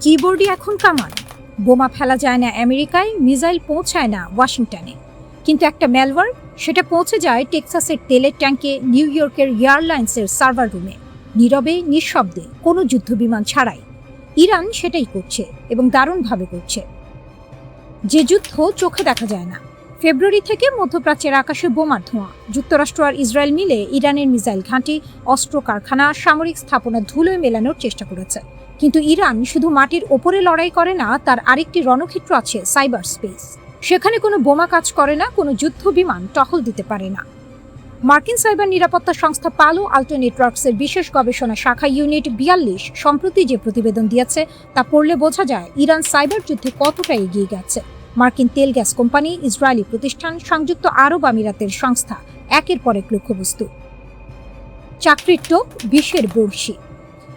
কিবোর্ডই এখন কামান। বোমা ফেলা যায় না আমেরিকায়, মিসাইল পৌঁছায় না ওয়াশিংটনে, কিন্তু একটা ম্যালওয়্যার সেটা পৌঁছে যায় টেক্সাসের তেলের ট্যাঙ্কে, নিউ ইয়র্কের এয়ারলাইন্সের সার্ভার রুমে, নীরবে নিঃশব্দে, কোনো যুদ্ধবিমান ছাড়াই। ইরান সেটাই করছে এবং দারুণভাবে করছে। যে যুদ্ধ চোখে দেখা যায় না। ফেব্রুয়ারি থেকে মধ্যপ্রাচ্যের আকাশে বোমার ধোঁয়া। যুক্তরাষ্ট্র আর ইসরায়েল মিলে ইরানের মিসাইল ঘাঁটি, অস্ত্র কারখানা, সামরিক স্থাপনা ধুলোয় মেলানোর চেষ্টা করেছে। কিন্তু ইরান শুধু মাটির ওপরে লড়াই করে না, তার আরেকটি রণক্ষেত্র আছে, সাইবার স্পেস। সেখানে কোনো বোমা কাজ করে না, কোনো যুদ্ধ বিমান টহল দিতে পারে না। মার্কিন সাইবার নিরাপত্তা সংস্থা পালো আল্টো নেটওয়ার্কসের বিশেষ গবেষণা শাখা ইউনিট 42 সম্প্রতি যে প্রতিবেদন দিয়েছে তা পড়লে বোঝা যায় ইরান সাইবার যুদ্ধে কতটা এগিয়ে গেছে। মার্কিন তেল গ্যাস কোম্পানি, ইসরায়েলি প্রতিষ্ঠান, সংযুক্ত আরব আমিরাতের সংস্থা একের পর এক লক্ষ্যবস্তু। চাকরির টোপ, বিষের বড়শি।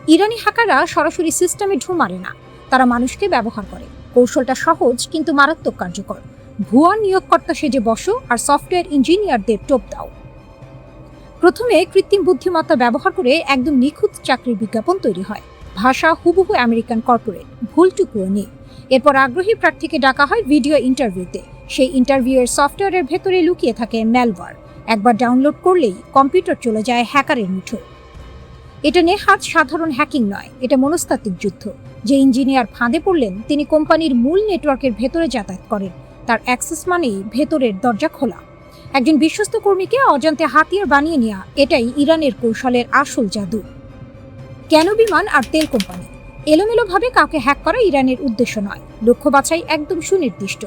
ইরানি হ্যাকাররা সরাসরি সিস্টেমে ঢু মারে না, তারা মানুষকে ব্যবহার করে। কৌশলটা সহজ কিন্তু মারাত্মক কার্যকর। ভুয়া নিয়োগকর্তা সেজে বসো আর সফটওয়্যার ইঞ্জিনিয়ারদের টোপ দাও। প্রথমে কৃত্রিম বুদ্ধিমত্তা ব্যবহার করে একদম নিখুঁত চাকরির বিজ্ঞাপন তৈরি হয়। ভাষা হুবহু আমেরিকান কর্পোরেট, ভুলটুকুও নেই। এরপর আগ্রহী প্রার্থীকে ডাকা হয় ভিডিও ইন্টারভিউতে। সেই ইন্টারভিউয়ের সফটওয়্যারের ভেতরে লুকিয়ে থাকে ম্যালওয়্যার। একবার ডাউনলোড করলেই কম্পিউটার চলে যায় হ্যাকারের মুঠো। এটা নেহাত সাধারণ হ্যাকিং নয়, এটা মনস্তাত্ত্বিক যুদ্ধ। যে ইঞ্জিনিয়ার ফাঁদে পড়লেন তিনি কোম্পানির মূল নেটওয়ার্কের ভেতরে যাতায়াত করেন। তার অ্যাক্সেস মানেই ভেতরের দরজা খোলা। একজন বিশ্বস্ত কর্মীকে অজান্তে হাতিয়ার বানিয়ে নেওয়া, এটাই ইরানের কৌশলের আসল জাদু। কেন বিমান আর তেল কোম্পানি? এলোমেলোভাবে কাউকে হ্যাক করা ইরানের উদ্দেশ্য নয়, লক্ষ্য বাছাই একদম সুনির্দিষ্ট।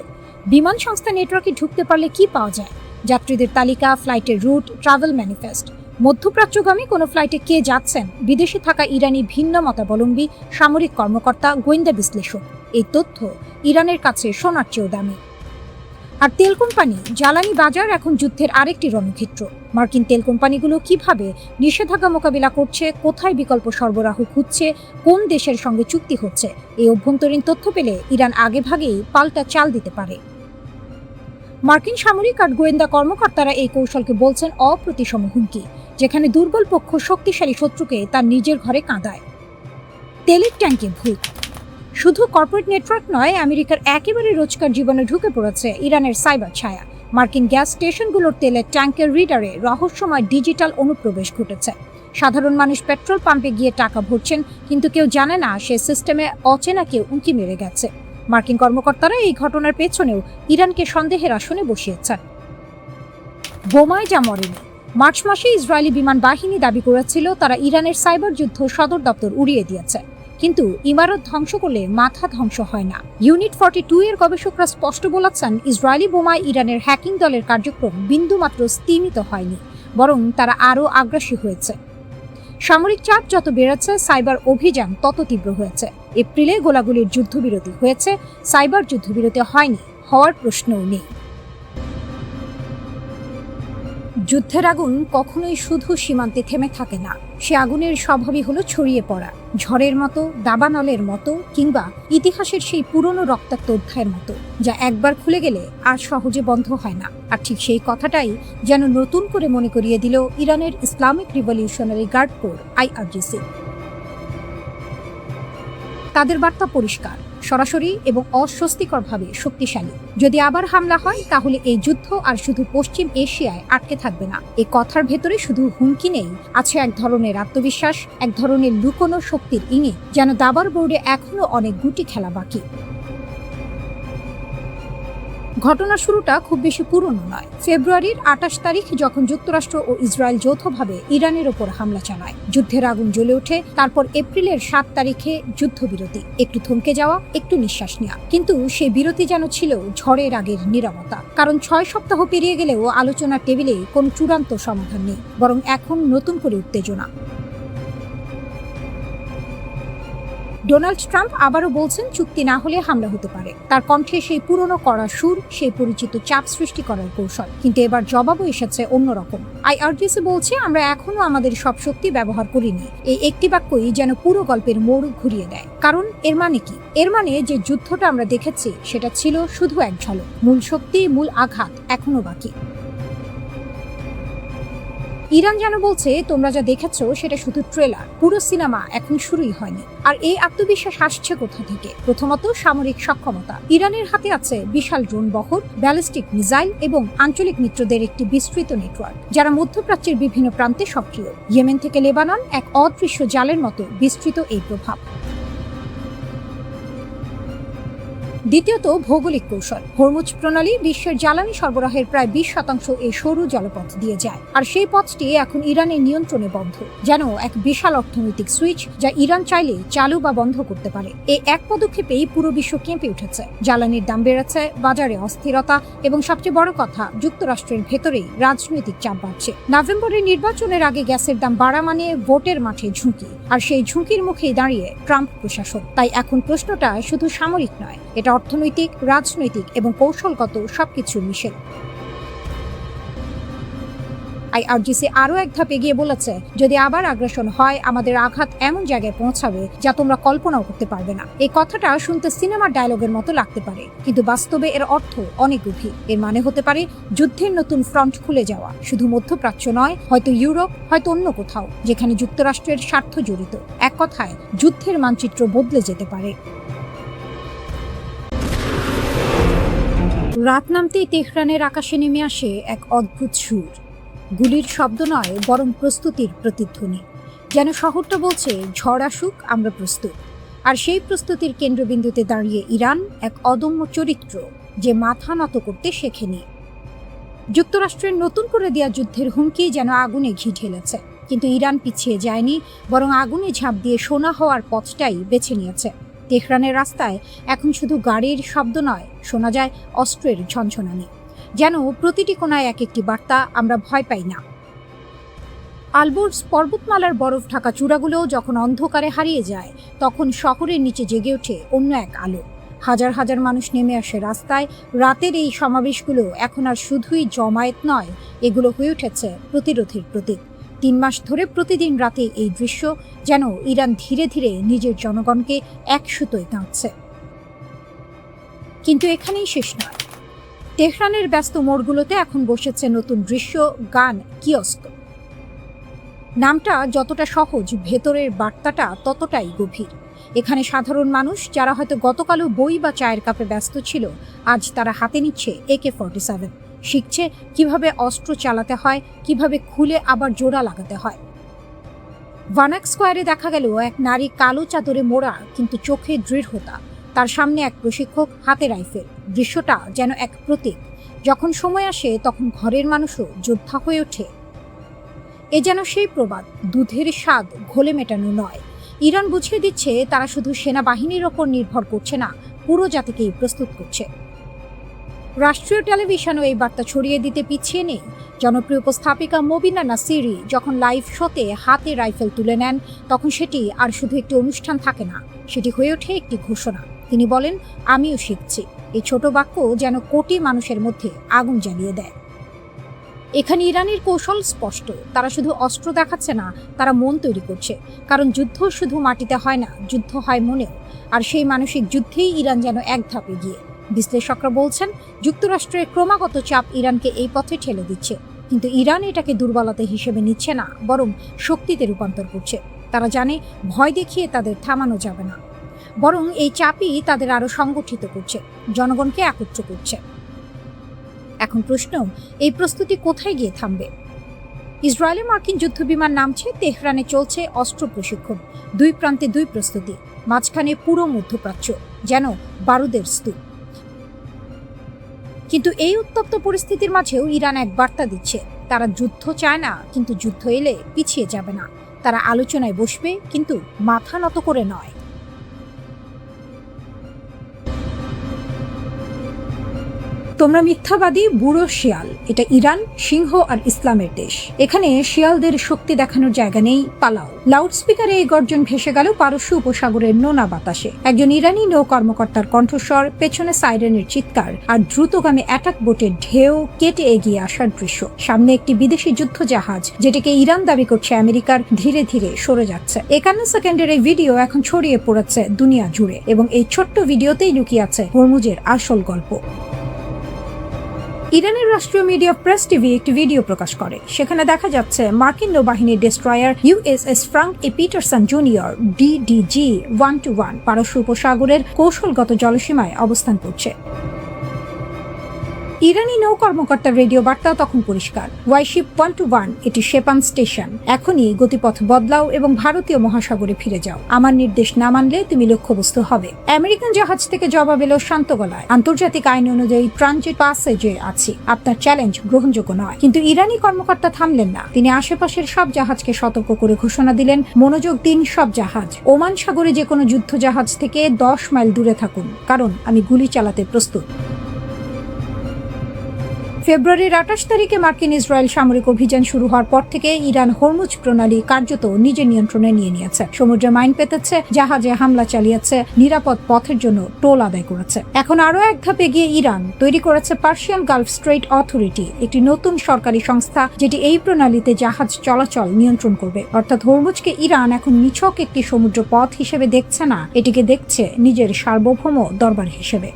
বিমান সংস্থা নেটওয়ার্কে ঢুকতে পারলে কি পাওয়া যায়? যাত্রীদের তালিকা, ফ্লাইটের রুট, ট্রাভেল ম্যানিফেস্ট। মধ্যপ্রাচ্যগামী কোনো ফ্লাইটে কে যাচ্ছেন, বিদেশে থাকা ইরানি ভিন্ন মতাবলম্বী, সামরিক কর্মকর্তা, গোয়েন্দা বিশ্লেষক। এই তথ্য ইরানের কাছে সোনার চেয়েও দামি। আর তেল কোম্পানি, জ্বালানি বাজার এখন যুদ্ধের আরেকটি রণক্ষেত্র। মার্কিন তেল কোম্পানিগুলো কিভাবে নিষেধাজ্ঞা মোকাবিলা করছে, কোথায় বিকল্প সরবরাহ খুঁজছে, কোন দেশের সঙ্গে চুক্তি হচ্ছে, এই অভ্যন্তরীণ তথ্য পেলে ইরান আগেভাগেই পাল্টা চাল দিতে পারে। মার্কিন সামরিক আর গোয়েন্দা কর্মকর্তারা এই কৌশলকে বলছেন অপ্রতিসম হুমকি, যেখানে দুর্বল পক্ষ শক্তিশালী শত্রুকে তার নিজের ঘরে কাঁদায়। তেলের ট্যাঙ্কে ভূত। শুধু কর্পোরেট নেটওয়ার্ক নয়, আমেরিকার একেবারে রোজকার জীবনে ঢুকে পড়েছে ইরানের সাইবার ছায়া। মার্কিন গ্যাস স্টেশনগুলোর তেলের ট্যাঙ্কের রিডারে রহস্যময় ডিজিটাল অনুপ্রবেশ ঘটেছে। সাধারণ মানুষ পেট্রোল পাম্পে গিয়ে টাকা ভরছেন, কিন্তু কেউ জানে না সে সিস্টেমে অচেনা কেউ উঁকি মেরে গেছে। মার্কিন কর্মকর্তারা এই ঘটনার পেছনেও ইরানকে সন্দেহের আসনে বসিয়েছেন। বোমায় যা মরেনি। মার্চ মাসে ইসরায়েলি বিমান বাহিনী দাবি করেছিল তারা ইরানের সাইবার যুদ্ধ সদর দপ্তর উড়িয়ে দিয়েছে। কিন্তু ইমারত ধ্বংস করলে মাথা ধ্বংস হয় না। ইউনিট 42 এর গবেষকরা স্পষ্ট বলেছেন, ইসরায়েলি বোমায় ইরানের হ্যাকিং দলের কার্যক্রম বিন্দুমাত্র স্তীমিত হয়নি, বরং তারা আরও আগ্রাসী হয়েছে। সামরিক চাপ যত বেড়েছে, সাইবার অভিযান তত তীব্র হয়েছে। এপ্রিলে গোলাগুলির যুদ্ধবিরতি হয়েছে, সাইবার যুদ্ধবিরতি হয়নি, হওয়ার প্রশ্নও নেই। যুদ্ধের আগুন কখনোই শুধু সীমান্তে থেমে থাকে না। সে আগুনের স্বভাবই হলো ছড়িয়ে পড়া, ঝড়ের মতো, দাবানলের মতো, কিংবা ইতিহাসের সেই পুরনো রক্তাক্ত অধ্যায়ের মতো, যা একবার খুলে গেলে আর সহজে বন্ধ হয় না। আর ঠিক সেই কথাটাই যেন নতুন করে মনে করিয়ে দিল ইরানের Islamic revolutionary guard corps, IRGC। তাদের বার্তা পরিষ্কার, সরাসরি এবং অস্বস্তিকরভাবে শক্তিশালী। যদি আবার হামলা হয়, তাহলে এই যুদ্ধ আর শুধু পশ্চিম এশিয়ায় আটকে থাকবে না। এই কথার ভেতরে শুধু হুমকি নেই, আছে এক ধরনের আত্মবিশ্বাস, এক ধরনের লুকোনো শক্তির ইঙ্গিত, যেন দাবার বোর্ডে এখনো অনেক গুটি খেলা বাকি। ঘটনার শুরুটা খুব বেশি পুরনো নয়। ফেব্রুয়ারির 28 তারিখ, যখন যুক্তরাষ্ট্র ও ইসরায়েল যৌথভাবে ইরানের ওপর হামলা চালায়। যুদ্ধের আগুন জ্বলে ওঠে। তারপর এপ্রিলের 7 তারিখে যুদ্ধবিরতি। একটু থমকে যাওয়া, একটু নিঃশ্বাস নেওয়া। কিন্তু সেই বিরতি যেন ছিল ঝড়ের আগের নীরবতা। কারণ 6 সপ্তাহ পেরিয়ে গেলেও আলোচনার টেবিলে কোনো চূড়ান্ত সমাধান নেই, বরং এখন নতুন করে উত্তেজনা। ডোনাল্ড ট্রাম্প আবারও বলছেন, চুক্তি না হলে হামলা হতে পারে। তার কণ্ঠে সেই পুরনো কড়া সুর, সেই পরিচিত চাপ সৃষ্টি করার কৌশল। কিন্তু এবার জবাবও এসেছে অন্যরকম। IRGC বলছে, আমরা এখনো আমাদের সব শক্তি ব্যবহার করিনি। এই একটি বাক্যই যেন পুরো গল্পের মোড় ঘুরিয়ে দেয়। কারণ এর মানে কি? এর মানে যে যুদ্ধটা আমরা দেখেছি সেটা ছিল শুধু এক ঝলক। মূল শক্তি, মূল আঘাত এখনো বাকি। ইরান যেন বলছে, তোমরা যা দেখেছো সেটা শুধু ট্রেলার, পুরো সিনেমা এখন শুরুই হয়নি। আর এই আত্মবিশ্বাস আসছে কোথা থেকে? প্রথমত, সামরিক সক্ষমতা। ইরানের হাতে আছে বিশাল ড্রোন বহর, ব্যালিস্টিক মিসাইল এবং আঞ্চলিক মিত্রদের একটি বিস্তৃত নেটওয়ার্ক, যারা মধ্যপ্রাচ্যের বিভিন্ন প্রান্তে সক্রিয়। ইয়েমেন থেকে লেবানন এক অদৃশ্য জালের মতো বিস্তৃত এই প্রভাব। দ্বিতীয়ত, ভৌগোলিক কৌশল। হরমুজ প্রণালী বিশ্বের জ্বালানি সরবরাহের প্রায় 20% এই সরু জলপথ দিয়ে যায়, আর সেই পথটি এখন ইরানের নিয়ন্ত্রণে বন্ধ, যেন এক বিশাল অর্থনৈতিক সুইচ যা ইরান চাইলে চালু বা বন্ধ করতে পারে। এই এক পদক্ষেপেই পুরো বিশ্ব কেঁপে উঠেছে। জ্বালানির দাম বেড়েছে, বাজারে অস্থিরতা এবং সবচেয়ে বড় কথা, যুক্তরাষ্ট্রের ভেতরেই রাজনৈতিক চাপ বাড়ছে। নভেম্বরের নির্বাচনের আগে গ্যাসের দাম বাড়া মানে ভোটের মাঠে ঝুঁকি, আর সেই ঝুঁকির মুখেই দাঁড়িয়ে ট্রাম্প প্রশাসন। তাই এখন প্রশ্নটা শুধু সামরিক নয়, এটা অর্থনৈতিক, রাজনৈতিক এবং কৌশলগত সবকিছু মিশেল। আইআরজিসি আরও এক ধাপ এগিয়ে বলেছে, যদি আবার আগ্রাসন হয়, আমাদের আঘাত এমন জায়গায় পৌঁছাবে যা তোমরা কল্পনাও করতে পারবে না। এই কথাটা শুনতে সিনেমার ডায়লগের মতো লাগতে পারে, কিন্তু বাস্তবে এর অর্থ অনেক গভীর। এর মানে হতে পারে যুদ্ধের নতুন ফ্রন্ট খুলে যাওয়া, শুধু মধ্যপ্রাচ্য নয়, হয়তো ইউরোপ, হয়তো অন্য কোথাও যেখানে যুক্তরাষ্ট্রের স্বার্থ জড়িত। এক কথায়, যুদ্ধের মানচিত্র বদলে যেতে পারে। রাত নামতেই তেহরানের আকাশে নেমে আসে এক অদ্ভুত সুর। গুলির শব্দ নয়, বরং প্রস্তুতির প্রতিধ্বনি। যেন শহরটা বলছে, ঝড় আসুক, আমরা প্রস্তুত। আর সেই প্রস্তুতির কেন্দ্রবিন্দুতে দাঁড়িয়ে ইরান, এক অদম্য চরিত্র যে মাথা নত করতে শেখেনি। যুক্তরাষ্ট্রের নতুন করে দেয়া যুদ্ধের হুমকি যেন আগুনে ঘি ঢেলেছে, কিন্তু ইরান পিছিয়ে যায়নি, বরং আগুনে ঝাঁপ দিয়ে সোনা হওয়ার পথটাই বেছে নিয়েছে। তেহরানের রাস্তায় এখন শুধু গাড়ির শব্দ নয়, শোনা যায় অস্ত্রের ঝনঝনানি। যেন প্রতিটি কোণায় এক একটি বার্তা, আমরা ভয় পাই না। আলবোর্স পর্বতমালার বরফ ঢাকা চূড়াগুলো যখন অন্ধকারে হারিয়ে যায়, তখন শহরের নিচে জেগে ওঠে অন্য এক আলো। হাজার হাজার মানুষ নেমে আসে রাস্তায়। রাতের এই সমাবেশগুলো এখন আর শুধুই জমায়েত নয়, এগুলো হয়ে উঠেছে প্রতিরোধের প্রতীক। 3 মাস ধরে প্রতিদিন রাতে এই দৃশ্য, যেন ইরান ধীরে ধীরে নিজের জনগণকে এক সুতোয় গাঁথছে। কিন্তু এখানেই শেষ নয়। তেহরানের ব্যস্ত মোড়গুলোতে এখন বসেছে নতুন দৃশ্য, গান, কিয়স্ক। নামটা যতটা সহজ, ভেতরের বার্তাটা ততটাই গভীর। এখানে সাধারণ মানুষ, যারা হয়তো গতকালও বই বা চায়ের কাপে ব্যস্ত ছিল, আজ তারা হাতে নিচ্ছে AK-47, শিখছে কিভাবে অস্ত্র চালাতে হয়, কিভাবে খুলে আবার জোড়া লাগাতে হয়। ভানাক স্কোয়ারে দেখা গেল এক নারী, কালো চাদরে মোড়া কিন্তু চোখে দৃঢ়তা। তার সামনে এক প্রশিক্ষক, হাতে রাইফেল। দৃশ্যটা যেন এক প্রতীক। যখন সময় আসে, তখন ঘরের মানুষও যোদ্ধা হয়ে ওঠে। এ যেন সেই প্রবাদ, দুধের স্বাদ ঘোলে মেটানো নয়। ইরান বুঝিয়ে দিচ্ছে, তারা শুধু সেনাবাহিনীর ওপর নির্ভর করছে না, পুরো জাতিকেই প্রস্তুত করছে। রাষ্ট্রীয় টেলিভিশনও এই বার্তা ছড়িয়ে দিতে পিছিয়ে নেই। জনপ্রিয় উপস্থাপিকা মবিনা নাসিরি যখন লাইভ শোতে হাতে রাইফেল তুলে নেন, তখন সেটি আর শুধু একটি অনুষ্ঠান থাকে না, সেটি হয়ে ওঠে একটি ঘোষণা। তিনি বলেন, আমিও শিখছি। এই ছোট বাক্য যেন কোটি মানুষের মধ্যে আগুন জ্বালিয়ে দেয়। এখানে ইরানের কৌশল স্পষ্ট। তারা শুধু অস্ত্র দেখাচ্ছে না, তারা মন তৈরি করছে। কারণ যুদ্ধ শুধু মাটিতে হয় না, যুদ্ধ হয় মনেও। আর সেই মানসিক যুদ্ধেই ইরান যেন এক ধাপ এগিয়ে। বিশ্লেষকরা বলছেন, যুক্তরাষ্ট্রের ক্রমাগত চাপ ইরানকে এই পথে ঠেলে দিচ্ছে। কিন্তু ইরান এটাকে দুর্বলতা হিসেবে নিচ্ছে না, বরং শক্তিতে রূপান্তর করছে। তারা জানে, ভয় দেখিয়ে তাদের থামানো যাবে না, বরং এই চাপই তাদের আরো সংগঠিত করছে, জনগণকে একত্র করছে। এখন প্রশ্ন, এই প্রস্তুতি কোথায় গিয়ে থামবে? ইসরায়েলে মার্কিন যুদ্ধবিমান নামছে, তেহরানে চলছে অস্ত্র প্রশিক্ষণ। 2 প্রান্তে 2 প্রস্তুতি, মাঝখানে পুরো মধ্যপ্রাচ্য যেন বারুদের স্তূপ। কিন্তু এই উত্তপ্ত পরিস্থিতির মাঝেও ইরান এক বার্তা দিচ্ছে, তারা যুদ্ধ চায় না, কিন্তু যুদ্ধ এলে পিছিয়ে যাবে না। তারা আলোচনায় বসবে, কিন্তু মাথা নত করে নয়। তোমরা মিথ্যাবাদী, বুড়ো শিয়াল। এটা ইরান, সিংহ আর ইসলামের দেশ। এখানে শিয়ালদের শক্তি দেখানোর জায়গা নেই, পালাও। লাউডস্পিকারে এই গর্জন ভেসে গেল পারস্য উপসাগরের নোনা বাতাসে। একজন ইরানি নৌ কর্মকর্তার কণ্ঠস্বর, পেছনে সাইরেনের চিৎকার, আর দ্রুতগামী অ্যাটাক বোটের ঢেউ কেটে এগিয়ে আসার দৃশ্য। সামনে একটি বিদেশি যুদ্ধ জাহাজ, যেটাকে ইরান দাবি করছে আমেরিকার, ধীরে ধীরে সরে যাচ্ছে। 51 সেকেন্ডের এই ভিডিও এখন ছড়িয়ে পড়েছে দুনিয়া জুড়ে, এবং এই ছোট্ট ভিডিওতেই লুকিয়ে আছে হরমুজের আসল গল্প। ইরানের রাষ্ট্রীয় মিডিয়া প্রেস টিভি একটি ভিডিও প্রকাশ করে। সেখানে দেখা যাচ্ছে মার্কিন নৌবাহিনীর ডেস্ট্রয়ার USS ফ্রাঙ্ক এ পিটারসন জুনিয়র DDG-121 পারস্য উপসাগরের কৌশলগত জলসীমায় অবস্থান করছে। ইরানি নৌ কর্মকর্তার রেডিও বার্তা তখন পরিষ্কার, ওয়াইশিপ 121 এটি শেপান স্টেশন, এখনই গতিপথ বদলাও এবং ভারতীয় মহাসাগরে ফিরে যাও। আমার নির্দেশ না মানলে তুমি লক্ষ্যবস্তু হবে। আমেরিকান জাহাজ থেকে জবাব এলো শান্ত গলায়, আন্তর্জাতিক আইন অনুযায়ী ট্রানজিট প্যাসেজে আছি, আপনার চ্যালেঞ্জ গ্রহণযোগ্য নয়। কিন্তু ইরানি কর্মকর্তা থামলেন না। তিনি আশেপাশের সব জাহাজকে সতর্ক করে ঘোষণা দিলেন, মনোযোগ দিন সব জাহাজ, ওমান সাগরে যে কোনো যুদ্ধ জাহাজ থেকে 10 মাইল দূরে থাকুন, কারণ আমি গুলি চালাতে প্রস্তুত। ফেব্রুয়ারির 28 তারিখে মার্কিন ইসরায়েল সামরিক অভিযান শুরু হওয়ার পর থেকে ইরান হরমুজ প্রণালী কার্যত নিজের নিয়ন্ত্রণে নিয়ে নিয়েছে। সমুদ্রে মাইন পেতেছে, জাহাজে হামলা চালিয়েছে, নিরাপদ পথের জন্য টোল আদায় করেছে। এখন আরও এক ধাপ এগিয়ে ইরান তৈরি করেছে পার্সিয়ান গালফ স্ট্রেইট অথরিটি, একটি নতুন সরকারি সংস্থা যেটি এই প্রণালীতে জাহাজ চলাচল নিয়ন্ত্রণ করবে। অর্থাৎ হরমুজকে ইরান এখন নিছক একটি সমুদ্র পথ হিসেবে দেখছে না, এটিকে দেখছে নিজের সার্বভৌম দরবার হিসেবে।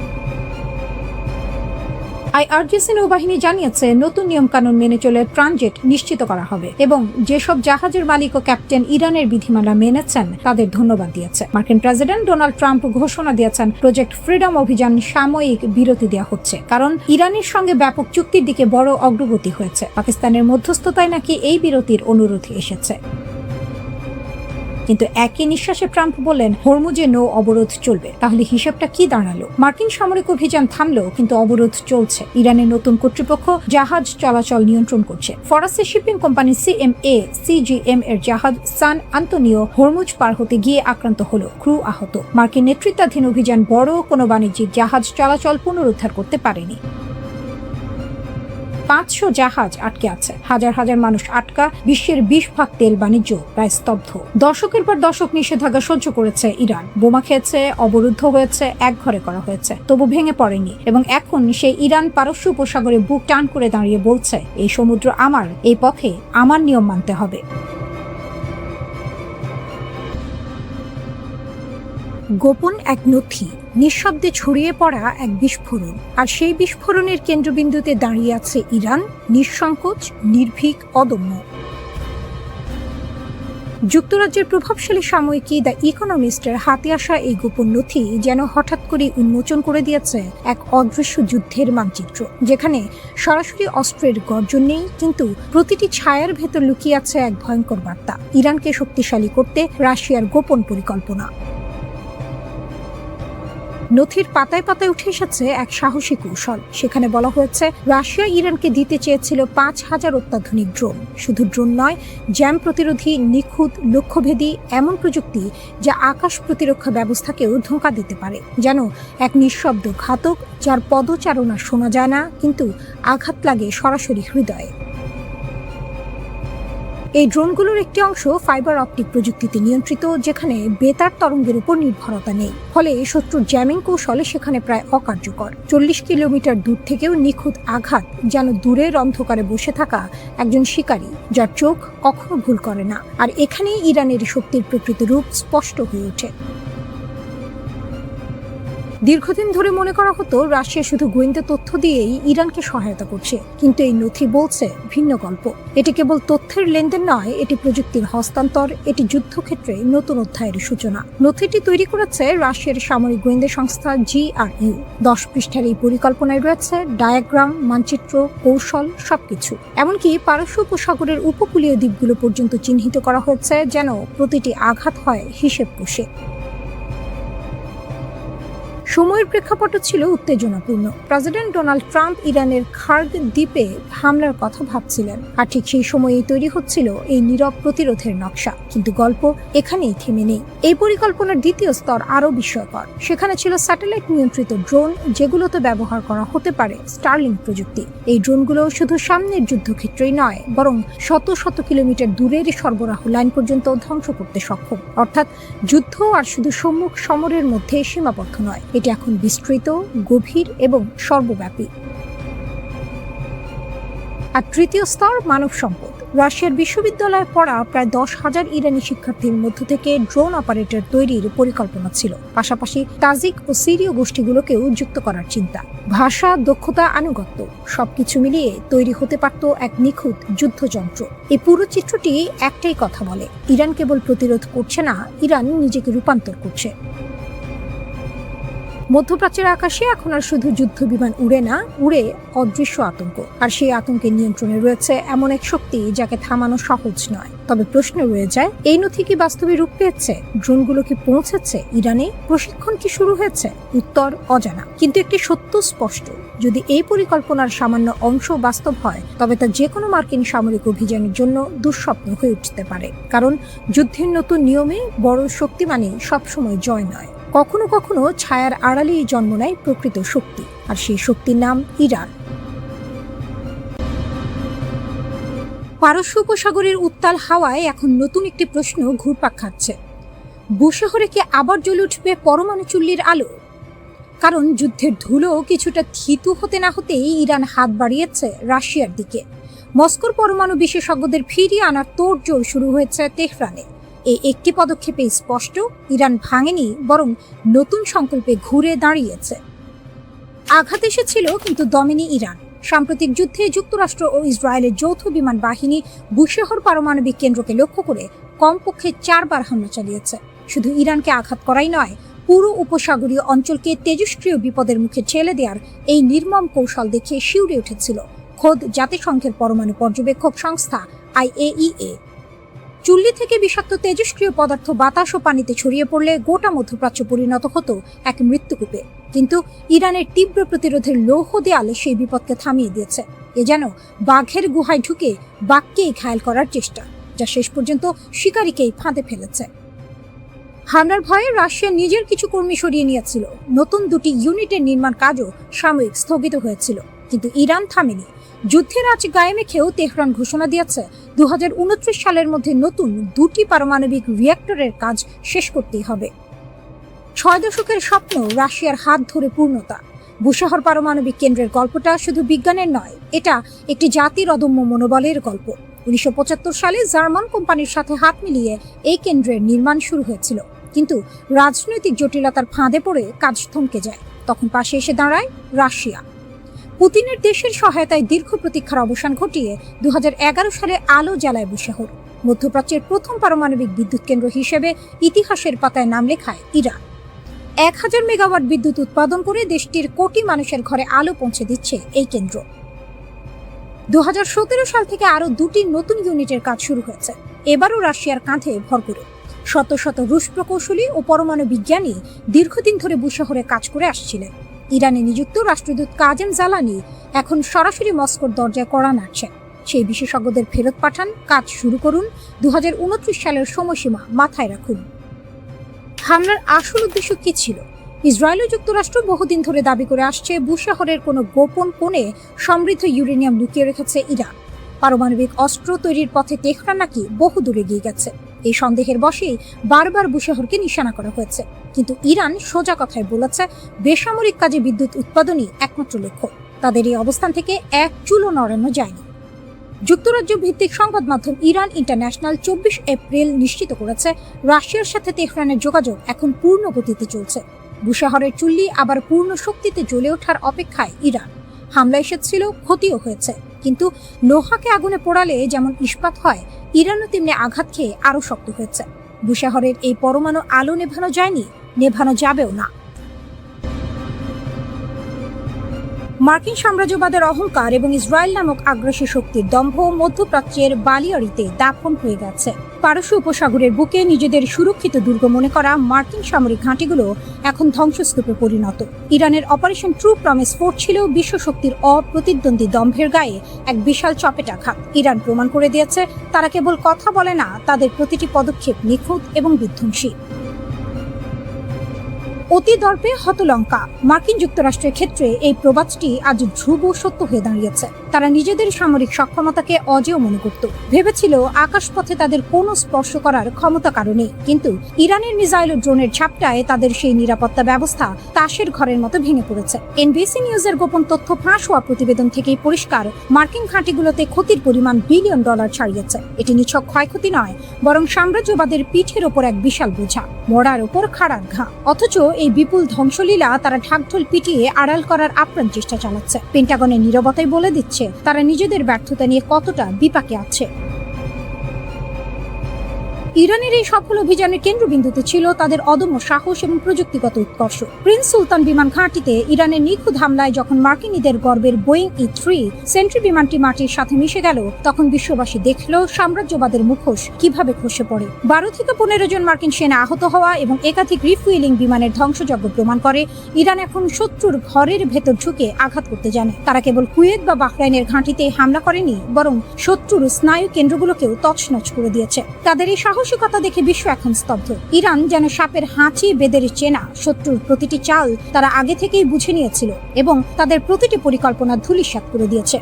IRGC নৌবাহিনী জানিয়েছে নতুন নিয়মকানুন মেনে চলে ট্রানজিট নিশ্চিত করা হবে এবং যেসব জাহাজের মালিক ও ক্যাপ্টেন ইরানের বিধিমালা মেনেছেন তাদের ধন্যবাদ দিয়েছে। মার্কিন প্রেসিডেন্ট ডোনাল্ড ট্রাম্প ঘোষণা দিয়েছেন প্রজেক্ট ফ্রিডম অভিযান সাময়িক বিরতি দেওয়া হচ্ছে, কারণ ইরানের সঙ্গে ব্যাপক চুক্তির দিকে বড় অগ্রগতি হয়েছে। পাকিস্তানের মধ্যস্থতায় নাকি এই বিরতির অনুরোধ এসেছে। কিন্তু একই নিঃশ্বাসে ট্রাম্প বললেন হরমুজে নৌ অবরোধ চলবে। তাহলে হিসেবটা কি দাঁড়ালো? মার্কিন সামরিক অভিযান থামলো, কিন্তু অবরোধ চলছে। ইরানের নতুন কর্তৃপক্ষ জাহাজ চলাচল নিয়ন্ত্রণ করছে। ফরাসি শিপিং কোম্পানি CMA-CGM এর জাহাজ সান আন্তোনিও হরমুজ পার হতে গিয়ে আক্রান্ত হলো, ক্রু আহত। মার্কিন নেতৃত্বাধীন অভিযান বড় কোনো বাণিজ্যিক জাহাজ চলাচল পুনরুদ্ধার করতে পারেনি। 500 জাহাজ আটকে আছে, হাজার হাজার মানুষ আটকা, বিশ্বের 20% তেল বাণিজ্য প্রায় স্তব্ধ। দশকের পর দশক নিষেধাজ্ঞা সহ্য করেছে ইরান, বোমা খেয়েছে, অবরুদ্ধ হয়েছে, একঘরে করা হয়েছে, তবু ভেঙে পড়েনি। এবং এখন সেই ইরান পারস্য উপসাগরে বুক টান করে দাঁড়িয়ে বলছে, এই সমুদ্র আমার, এই পথে আমার নিয়ম মানতে হবে। গোপন এক নথি, নিঃশব্দে ছড়িয়ে পড়া এক বিস্ফোরণ, আর সেই বিস্ফোরণের কেন্দ্রবিন্দুতে দাঁড়িয়ে আছে ইরান, নিঃসংকোচ, নির্ভীক, অদম্য। যুক্তরাজ্যের প্রভাবশালী সাময়িকী দ্য ইকোনমিস্টের হাতে আসা এই গোপন নথি যেন হঠাৎ করে উন্মোচন করে দিয়েছে এক অদৃশ্য যুদ্ধের মানচিত্র, যেখানে সরাসরি অস্ত্রের গর্জন নেই, কিন্তু প্রতিটি ছায়ার ভেতর লুকিয়ে আছে এক ভয়ঙ্কর বার্তা, ইরানকে শক্তিশালী করতে রাশিয়ার গোপন পরিকল্পনা। নথির পাতায় পাতায় উঠে এসেছে এক সাহসী কৌশল। সেখানে বলা হয়েছে রাশিয়া ইরানকে দিতে চেয়েছিল 5000 অত্যাধুনিক ড্রোন। শুধু ড্রোন নয়, জ্যাম প্রতিরোধী, নিখুঁত, লক্ষ্যভেদী এমন প্রযুক্তি যা আকাশ প্রতিরক্ষা ব্যবস্থাকেও ধোঁকা দিতে পারে, যেন এক নিঃশব্দ ঘাতক যার পদচারণা শোনা যায় না, কিন্তু আঘাত লাগে সরাসরি হৃদয়ে। এই ড্রোনগুলোর একটি অংশ ফাইবার অপটিক প্রযুক্তিতে নিয়ন্ত্রিত, যেখানে বেতার তরঙ্গের উপর নির্ভরতা নেই। ফলে শত্রুর জ্যামিং কৌশলে সেখানে প্রায় অকার্যকর। 40 কিলোমিটার দূর থেকেও নিখুঁত আঘাত, যেন দূরের অন্ধকারে বসে থাকা একজন শিকারী যার চোখ কখনো ভুল করে না। আর এখানেই ইরানের শক্তির প্রকৃত রূপ স্পষ্ট হয়ে ওঠে। দীর্ঘদিন ধরে মনে করা হতো রাশিয়া শুধু গোয়েন্দা তথ্য দিয়েই ইরানকে সহায়তা করছে, কিন্তু এই নথি বলছে ভিন্ন গল্প। এটি কেবল তথ্যের লেনদেন নয়, এটি প্রযুক্তির হস্তান্তর, এটি যুদ্ধক্ষেত্রে নতুন অধ্যায়ের সূচনা। নথিটি তৈরি করেছে রাশিয়ার সামরিক গোয়েন্দা সংস্থা GRU। 10 পৃষ্ঠার এই পরিকল্পনায় রয়েছে ডায়াগ্রাম, মানচিত্র, কৌশল, সবকিছু। এমনকি পারস্য উপসাগরের উপকূলীয় দ্বীপগুলো পর্যন্ত চিহ্নিত করা হয়েছে, যেন প্রতিটি আঘাত হয় হিসেব কষে। সময়ের প্রেক্ষাপট ছিল উত্তেজনাপূর্ণ। প্রেসিডেন্ট ডোনাল্ড ট্রাম্প ইরানের খার্গ দ্বীপে হামলার কথা ভাবছিলেন, আর ঠিক সেই সময়েই তৈরি হচ্ছিল এই নীরব প্রতিরোধের নকশা। কিন্তু গল্প এখানেই থেমে নেই। এই পরিকল্পনার দ্বিতীয় স্তর আরও বিস্ময়কর। সেখানে ছিল স্যাটেলাইট নিয়ন্ত্রিত ড্রোন, যেগুলোতে ব্যবহার করা হতে পারে স্টারলিং প্রযুক্তি। এই ড্রোনগুলো শুধু সামনের যুদ্ধক্ষেত্রেই নয়, বরং শত শত কিলোমিটার দূরের সরবরাহ লাইন পর্যন্ত ধ্বংস করতে সক্ষম। অর্থাৎ যুদ্ধ আর শুধু সম্মুখ সমরের মধ্যে সীমাবদ্ধ নয়, এটি এখন বিস্তৃত, গভীর এবং সর্বব্যাপী। আর তৃতীয় স্তর মানব সম্পদ। রাশিয়ার বিশ্ববিদ্যালয়ে পড়া প্রায় 10,000 ইরানি শিক্ষার্থীর মধ্য থেকে ড্রোন অপারেটর তৈরির পরিকল্পনা ছিল। পাশাপাশি তাজিক ও সিরীয় গোষ্ঠীগুলোকেও যুক্ত করার চিন্তা। ভাষা, দক্ষতা, আনুগত্য সবকিছু মিলিয়ে তৈরি হতে পারত এক নিখুঁত যুদ্ধযন্ত্র। এই পুরো চিত্রটি একটাই কথা বলে, ইরান কেবল প্রতিরোধ করছে না, ইরান নিজেকে রূপান্তর করছে। মধ্যপ্রাচ্যের আকাশে এখন আর শুধু যুদ্ধ বিমান উড়ে না, উড়ে অদৃশ্য আতঙ্ক। আর সেই আতঙ্কের নিয়ন্ত্রণে রয়েছে এমন এক শক্তি যাকে থামানো সহজ নয়। তবে প্রশ্ন রয়ে যায়, এই নথি কি বাস্তবে রূপ পেয়েছে? ড্রোনগুলো কি পৌঁছেছে ইরানে? প্রশিক্ষণ কি শুরু হয়েছে? উত্তর অজানা। কিন্তু একটি সত্য স্পষ্ট, যদি এই পরিকল্পনার সামান্য অংশ বাস্তব হয়, তবে তা যে কোনো মার্কিন সামরিক অভিযানের জন্য দুঃস্বপ্ন হয়ে উঠতে পারে। কারণ যুদ্ধের নতুন নিয়মে বড় শক্তি মানে সবসময় জয় নয়। কখনো কখনো ছায়ার আড়ালেই জন্ম নেয় প্রকৃত শক্তি, আর সেই শক্তির নাম ইরান। পারস্য উপসাগরের উত্তাল হাওয়ায় এখন নতুন একটি প্রশ্ন ঘুরপাক খাচ্ছে। বুশহরে কি আবার জ্বলে উঠবে পরমাণু চুল্লির আলো? কারণ যুদ্ধের ধুলো কিছুটা থিতু হতে না হতেই ইরান হাত বাড়িয়েছে রাশিয়ার দিকে। মস্কোর পরমাণু বিশেষজ্ঞদের ফিরিয়ে আনার তোড়জোড় শুরু হয়েছে তেহরানে। এই একটি পদক্ষেপে স্পষ্ট, ইরান ভাঙেনি, বরং নতুন সংকল্পে ঘুরে দাঁড়িয়েছে। আঘাত এসেছিল, কিন্তু দমেনি ইরান। সাম্প্রতিক যুদ্ধে যুক্তরাষ্ট্র ও ইসরায়েলের যৌথ বিমান বাহিনী বুশেহর পারমাণবিক কেন্দ্রকে লক্ষ্য করে কমপক্ষে 4 বার হামলা চালিয়েছে। শুধু ইরানকে আঘাত করাই নয়, পুরো উপসাগরীয় অঞ্চলকে তেজস্ক্রিয় বিপদের মুখে ঠেলে দেওয়ার এই নির্মম কৌশল দেখে শিউরে উঠেছিল খোদ জাতিসংঘের পরমাণু পর্যবেক্ষক সংস্থা IAEA। চুল্লি থেকে বিষাক্ত তেজস্ক্রিয় পদার্থ বাতাস ও পানিতে ছড়িয়ে পড়লে গোটা মধ্যপ্রাচ্য পরিণত হতো এক মৃত্যুকূপে। কিন্তু ইরানের তীব্র প্রতিরোধের লৌহ দেয়ালে সেই বিপদকে থামিয়ে দিয়েছে। এ যেন বাঘের গুহায় ঢুকে বাঘকেই ঘায়েল করার চেষ্টা, যা শেষ পর্যন্ত শিকারীকেই ফাঁদে ফেলেছে। হামলার ভয়ে রাশিয়া নিজের কিছু কর্মী সরিয়ে নিয়েছিল। নতুন 2টি ইউনিটের নির্মাণ কাজও সাময়িক স্থগিত হয়েছিল। কিন্তু ইরান থামেনি। যুদ্ধের আজ গায়ে মেখেও তেহরান ঘোষণা দিয়েছে 2029 সালের মধ্যে নতুন 2টি পারমাণবিক রিঅ্যাক্টরের কাজ শেষ করতেই হবে। 6 দশকের স্বপ্ন রাশিয়ার হাত ধরে পূর্ণতা। বুশেহর পারমাণবিক কেন্দ্রের গল্পটা শুধু বিজ্ঞানের নয়, এটা একটি জাতির অদম্য মনোবলের গল্প। 1975 সালে জার্মান কোম্পানির সাথে হাত মিলিয়ে এই কেন্দ্রের নির্মাণ শুরু হয়েছিল। কিন্তু রাজনৈতিক জটিলতার ফাঁদে পড়ে কাজ থমকে যায়। তখন পাশে এসে দাঁড়ায় রাশিয়া। পুতিনের দেশের সহায়তায় দীর্ঘ প্রতীক্ষার অবসান ঘটিয়ে 2011 সালে আলো জ্বালায় বুশেহর। মধ্যপ্রাচ্যের প্রথম পারমাণবিক বিদ্যুৎ কেন্দ্র হিসেবে ইতিহাসের পাতায় নাম লেখায় ইরান। 1000 মেগাওয়াট বিদ্যুৎ উৎপাদন করে দেশটির কোটি মানুষের ঘরে আলো পৌঁছে দিচ্ছে এই কেন্দ্র। 2017 সাল থেকে আরও 2টি নতুন ইউনিটের কাজ শুরু হয়েছে, এবারও রাশিয়ার কাঁধে ভর করে। শত শত রুশ প্রকৌশলী ও পরমাণু বিজ্ঞানী দীর্ঘদিন ধরে বুশেহরে কাজ করে আসছিলেন। ইরানে নিযুক্ত রাষ্ট্রদূত কাজেম জালানি এখন সরাসরি মস্কোর দরজায় কড়া নাড়ছেন। সেই বিশেষজ্ঞদের ফেরত পাঠান, কাজ শুরু করুন। 2029 সালের সময়সীমা মাথায় রাখুন। হামলার আসল উদ্দেশ্য কি ছিল? ইসরায়েল ও যুক্তরাষ্ট্র বহুদিন ধরে দাবি করে আসছে বুশেহরের কোনো গোপন কোণে সমৃদ্ধ ইউরেনিয়াম লুকিয়ে রেখেছে ইরান। পারমাণবিক অস্ত্র তৈরির পথে তেহরান নাকি বহু দূরে এগিয়ে গেছে। এই সন্দেহের বশেই বারবার বুশেহরকে নিশানা করা হয়েছে। কিন্তু ইরান সোজা কথায় বলেছে, বেসামরিক কাজে বিদ্যুৎ উৎপাদনই একমাত্র লক্ষ্য। তাদের এই অবস্থান থেকে এক চুলও নড়ানো যায়নি। যুক্তরাজ্য ভিত্তিক সংবাদ মাধ্যম ইরান ইন্টারন্যাশনাল 24 এপ্রিল নিশ্চিত করেছে, রাশিয়ার সাথে তেহরানের যোগাযোগ এখন পূর্ণ গতিতে চলছে। বুশেহরের চুল্লি আবার পূর্ণ শক্তিতে জ্বলে ওঠার অপেক্ষায় ইরান। হামলা এসেছিল, ক্ষতিও হয়েছে, কিন্তু লোহাকে আগুনে পোড়ালে যেমন ইস্পাত হয়, ইরানও তেমনি আঘাত খেয়ে আরও শক্ত হয়েছে। বুশেহরের এই পরমাণু আলো নেভানো যায়নি, নেভানো যাবেও না। মার্কিন সাম্রাজ্যবাদের অহংকার এবং ইসরায়েল নামক আগ্রাসী শক্তির দম্ভ মধ্যপ্রাচ্যের বালিয়াড়িতে দাফন হয়ে গেছে। পারস্য উপসাগরের বুকে নিজেদের সুরক্ষিত দুর্গ মনে করা মার্কিন সামরিক ঘাঁটিগুলো এখন ধ্বংসস্তূপে পরিণত। ইরানের অপারেশন ট্রু প্রমিস 4 ছিল বিশ্বশক্তির অপ্রতিদ্বন্দ্বী দম্ভের গায়ে এক বিশাল চপেটাঘাত। ইরান প্রমাণ করে দিয়েছে, তারা কেবল কথা বলে না, তাদের প্রতিটি পদক্ষেপ নিখুঁত এবং বিধ্বংসী। অতি দর্পে হতলঙ্কা। মার্কিন যুক্তরাষ্ট্রের ক্ষেত্রে এই প্রবাদটি আজ ধ্রুব সত্য হয়ে দাঁড়িয়েছে। তারা নিজেদের সামরিক সক্ষমতাকে অজেয় মনে করত, ভেবেছিল আকাশপথে তাদের কোনো স্পর্শ করার ক্ষমতা কারণে। কিন্তু ইরানের মিসাইল ও ড্রোনের ঝাপটায় তাদের সেই নিরাপত্তা ব্যবস্থা তাসের ঘরের মতো ভেঙে পড়েছে। এনবিসি নিউজের গোপন তথ্য ফাঁস হওয়া প্রতিবেদন থেকেই পরিষ্কার, মার্কিন ঘাঁটিগুলোতে ক্ষতির পরিমাণ বিলিয়ন ডলার ছাড়িয়েছে। এটি নিছক ক্ষয়ক্ষতি নয়, বরং সাম্রাজ্যবাদের পিঠের ওপর এক বিশাল বোঝা, মরার ওপর খাড়ার ঘা। অথচ এই বিপুল ধ্বংসলীলা তারা ঢাকঢোল পিটিয়ে আড়াল করার আপ্রাণ চেষ্টা চালাচ্ছে। পেন্টাগনের নীরবতাই বলে দিচ্ছে তারা নিজেদের ব্যর্থতা নিয়ে কতটা বিপাকে আছে। ইরানের এই সফল অভিযানের কেন্দ্রবিন্দুতে ছিল তাদের অদম্য সাহস এবং প্রযুক্তিগত উৎকর্ষ। প্রিন্স সুলতান বিমান ঘাঁটিতে ইরানের নিখুঁত হামলায় যখন মার্কিনীদের গর্বের বোয়িং E-3 সেন্ট্রি বিমানটি মাটির সাথে মিশে গেল, তখন বিশ্ববাসী দেখল সাম্রাজ্যবাদের মুখোশ কিভাবে খসে পড়ে। 12 থেকে 15 জন মার্কিন সেনা আহত হওয়া এবং একাধিক রিফুয়েলিং বিমানের ধ্বংসযজ্ঞ প্রমাণ করে ইরান এখন শত্রুর ঘরের ভেতর ঢুকে আঘাত করতে জানে। তারা কেবল কুয়েত বা বাহরাইনের ঘাঁটিতে হামলা করেনি, বরং শত্রুর স্নায়ু কেন্দ্রগুলোকেও তছনছ করে দিয়েছে। তাদের এই সাহসিকতা দেখে বিশ্ব এখন স্তব্ধ। ইরান যেন সাপের হাঁচি বেদের চেনা, শত্রুর প্রতিটি চাল তারা আগে থেকেই বুঝে নিয়েছিল এবং তাদের প্রতিটি পরিকল্পনা ধূলিসাৎ করে দিয়েছে।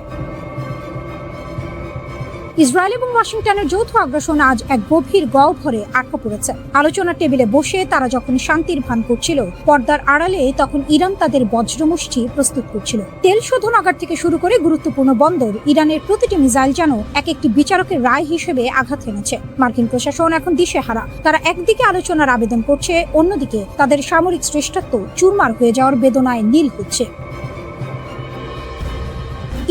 ইসরায়েল এবং ওয়াশিংটনের যৌথ আগ্রাসন আজ এক গভীর গহ্বরে আটকা পড়েছে। আলোচনার টেবিলে বসে তারা যখন শান্তির ভান করছিল, পর্দার আড়ালে তখন ইরান তাদের বজ্রমুষ্টি প্রস্তুত করছিল। তেল শোধনাগার থেকে শুরু করে গুরুত্বপূর্ণ বন্দর, ইরানের প্রতিটি মিসাইল যেন এক একটি বিচারকের রায় হিসেবে আঘাত এনেছে। মার্কিন প্রশাসন এখন দিশেহারা। তারা একদিকে আলোচনার আবেদন করছে, অন্যদিকে তাদের সামরিক শ্রেষ্ঠত্ব চুরমার হয়ে যাওয়ার বেদনায় নীল হচ্ছে।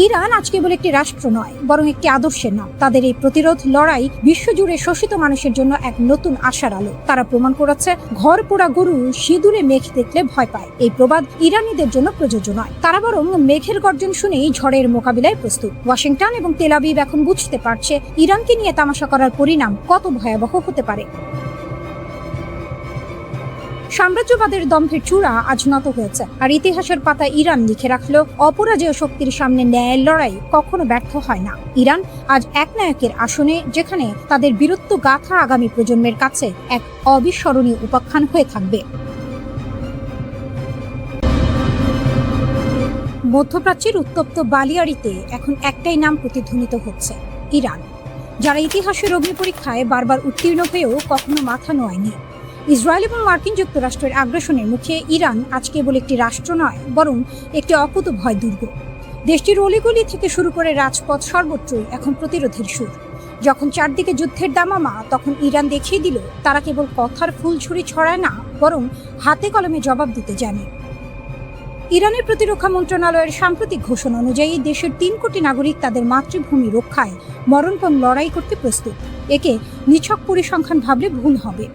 ইরান আজ কেবল একটি রাষ্ট্র নয়, বরং একটি আদর্শের নাম। তাদের এই প্রতিরোধ লড়াই বিশ্বজুড়ে শোষিত মানুষের জন্য এক নতুন আশার আলো। তারা প্রমাণ করেছে ঘর পোড়া গরু সিঁদুরে মেঘ দেখলে ভয় পায়। এই প্রবাদ ইরানিদের জন্য প্রযোজ্য নয়, তারা বরং মেঘের গর্জন শুনেই ঝড়ের মোকাবিলায় প্রস্তুত। ওয়াশিংটন এবং তেল আবিব এখন বুঝতে পারছে ইরানকে নিয়ে তামাশা করার পরিণাম কত ভয়াবহ হতে পারে। সাম্রাজ্যবাদের দম্ভের চূড়া আজ নত হয়েছে, আর ইতিহাসের পাতা ইরান লিখে রাখলো অপরাজেয় শক্তির সামনে ন্যায়ের লড়াই কখনো ব্যর্থ হয় না। ইরান আজ এক নায়কের আসনে, যেখানে তাদের বীরত্ব গাথা আগামী প্রজন্মের কাছে এক অবিস্মরণীয় উপাখ্যান হয়ে থাকবে। মধ্যপ্রাচ্যের উত্তপ্ত বালিয়াড়িতে এখন একটাই নাম প্রতিধ্বনিত হচ্ছে, ইরান, যারা ইতিহাসের অগ্নি পরীক্ষায় বারবার উত্তীর্ণ হয়েও কখনো মাথা নোয়ায়নি। ইসরায়েল এবং মার্কিন যুক্তরাষ্ট্রের আগ্রাসনের মুখে ইরান আজ কেবল একটি রাষ্ট্র নয়, বরং একটি অকুতোভয় দুর্গ। দেশটির অলিগলি থেকে শুরু করে রাজপথ সর্বত্রই এখন প্রতিরোধের সুর। যখন চারদিকে যুদ্ধের দামামা, তখন ইরান দেখিয়ে দিল তারা কেবল কথার ফুলঝুরি ছড়ায় না, বরং হাতে কলমে জবাব দিতে জানে। ইরানের প্রতিরক্ষা মন্ত্রণালয়ের সাম্প্রতিক ঘোষণা অনুযায়ী দেশের 3 কোটি নাগরিক তাদের মাতৃভূমি রক্ষায় মরণপণ লড়াই করতে প্রস্তুত। একে নিছক পরিসংখ্যান ভাবলে ভুল হবে।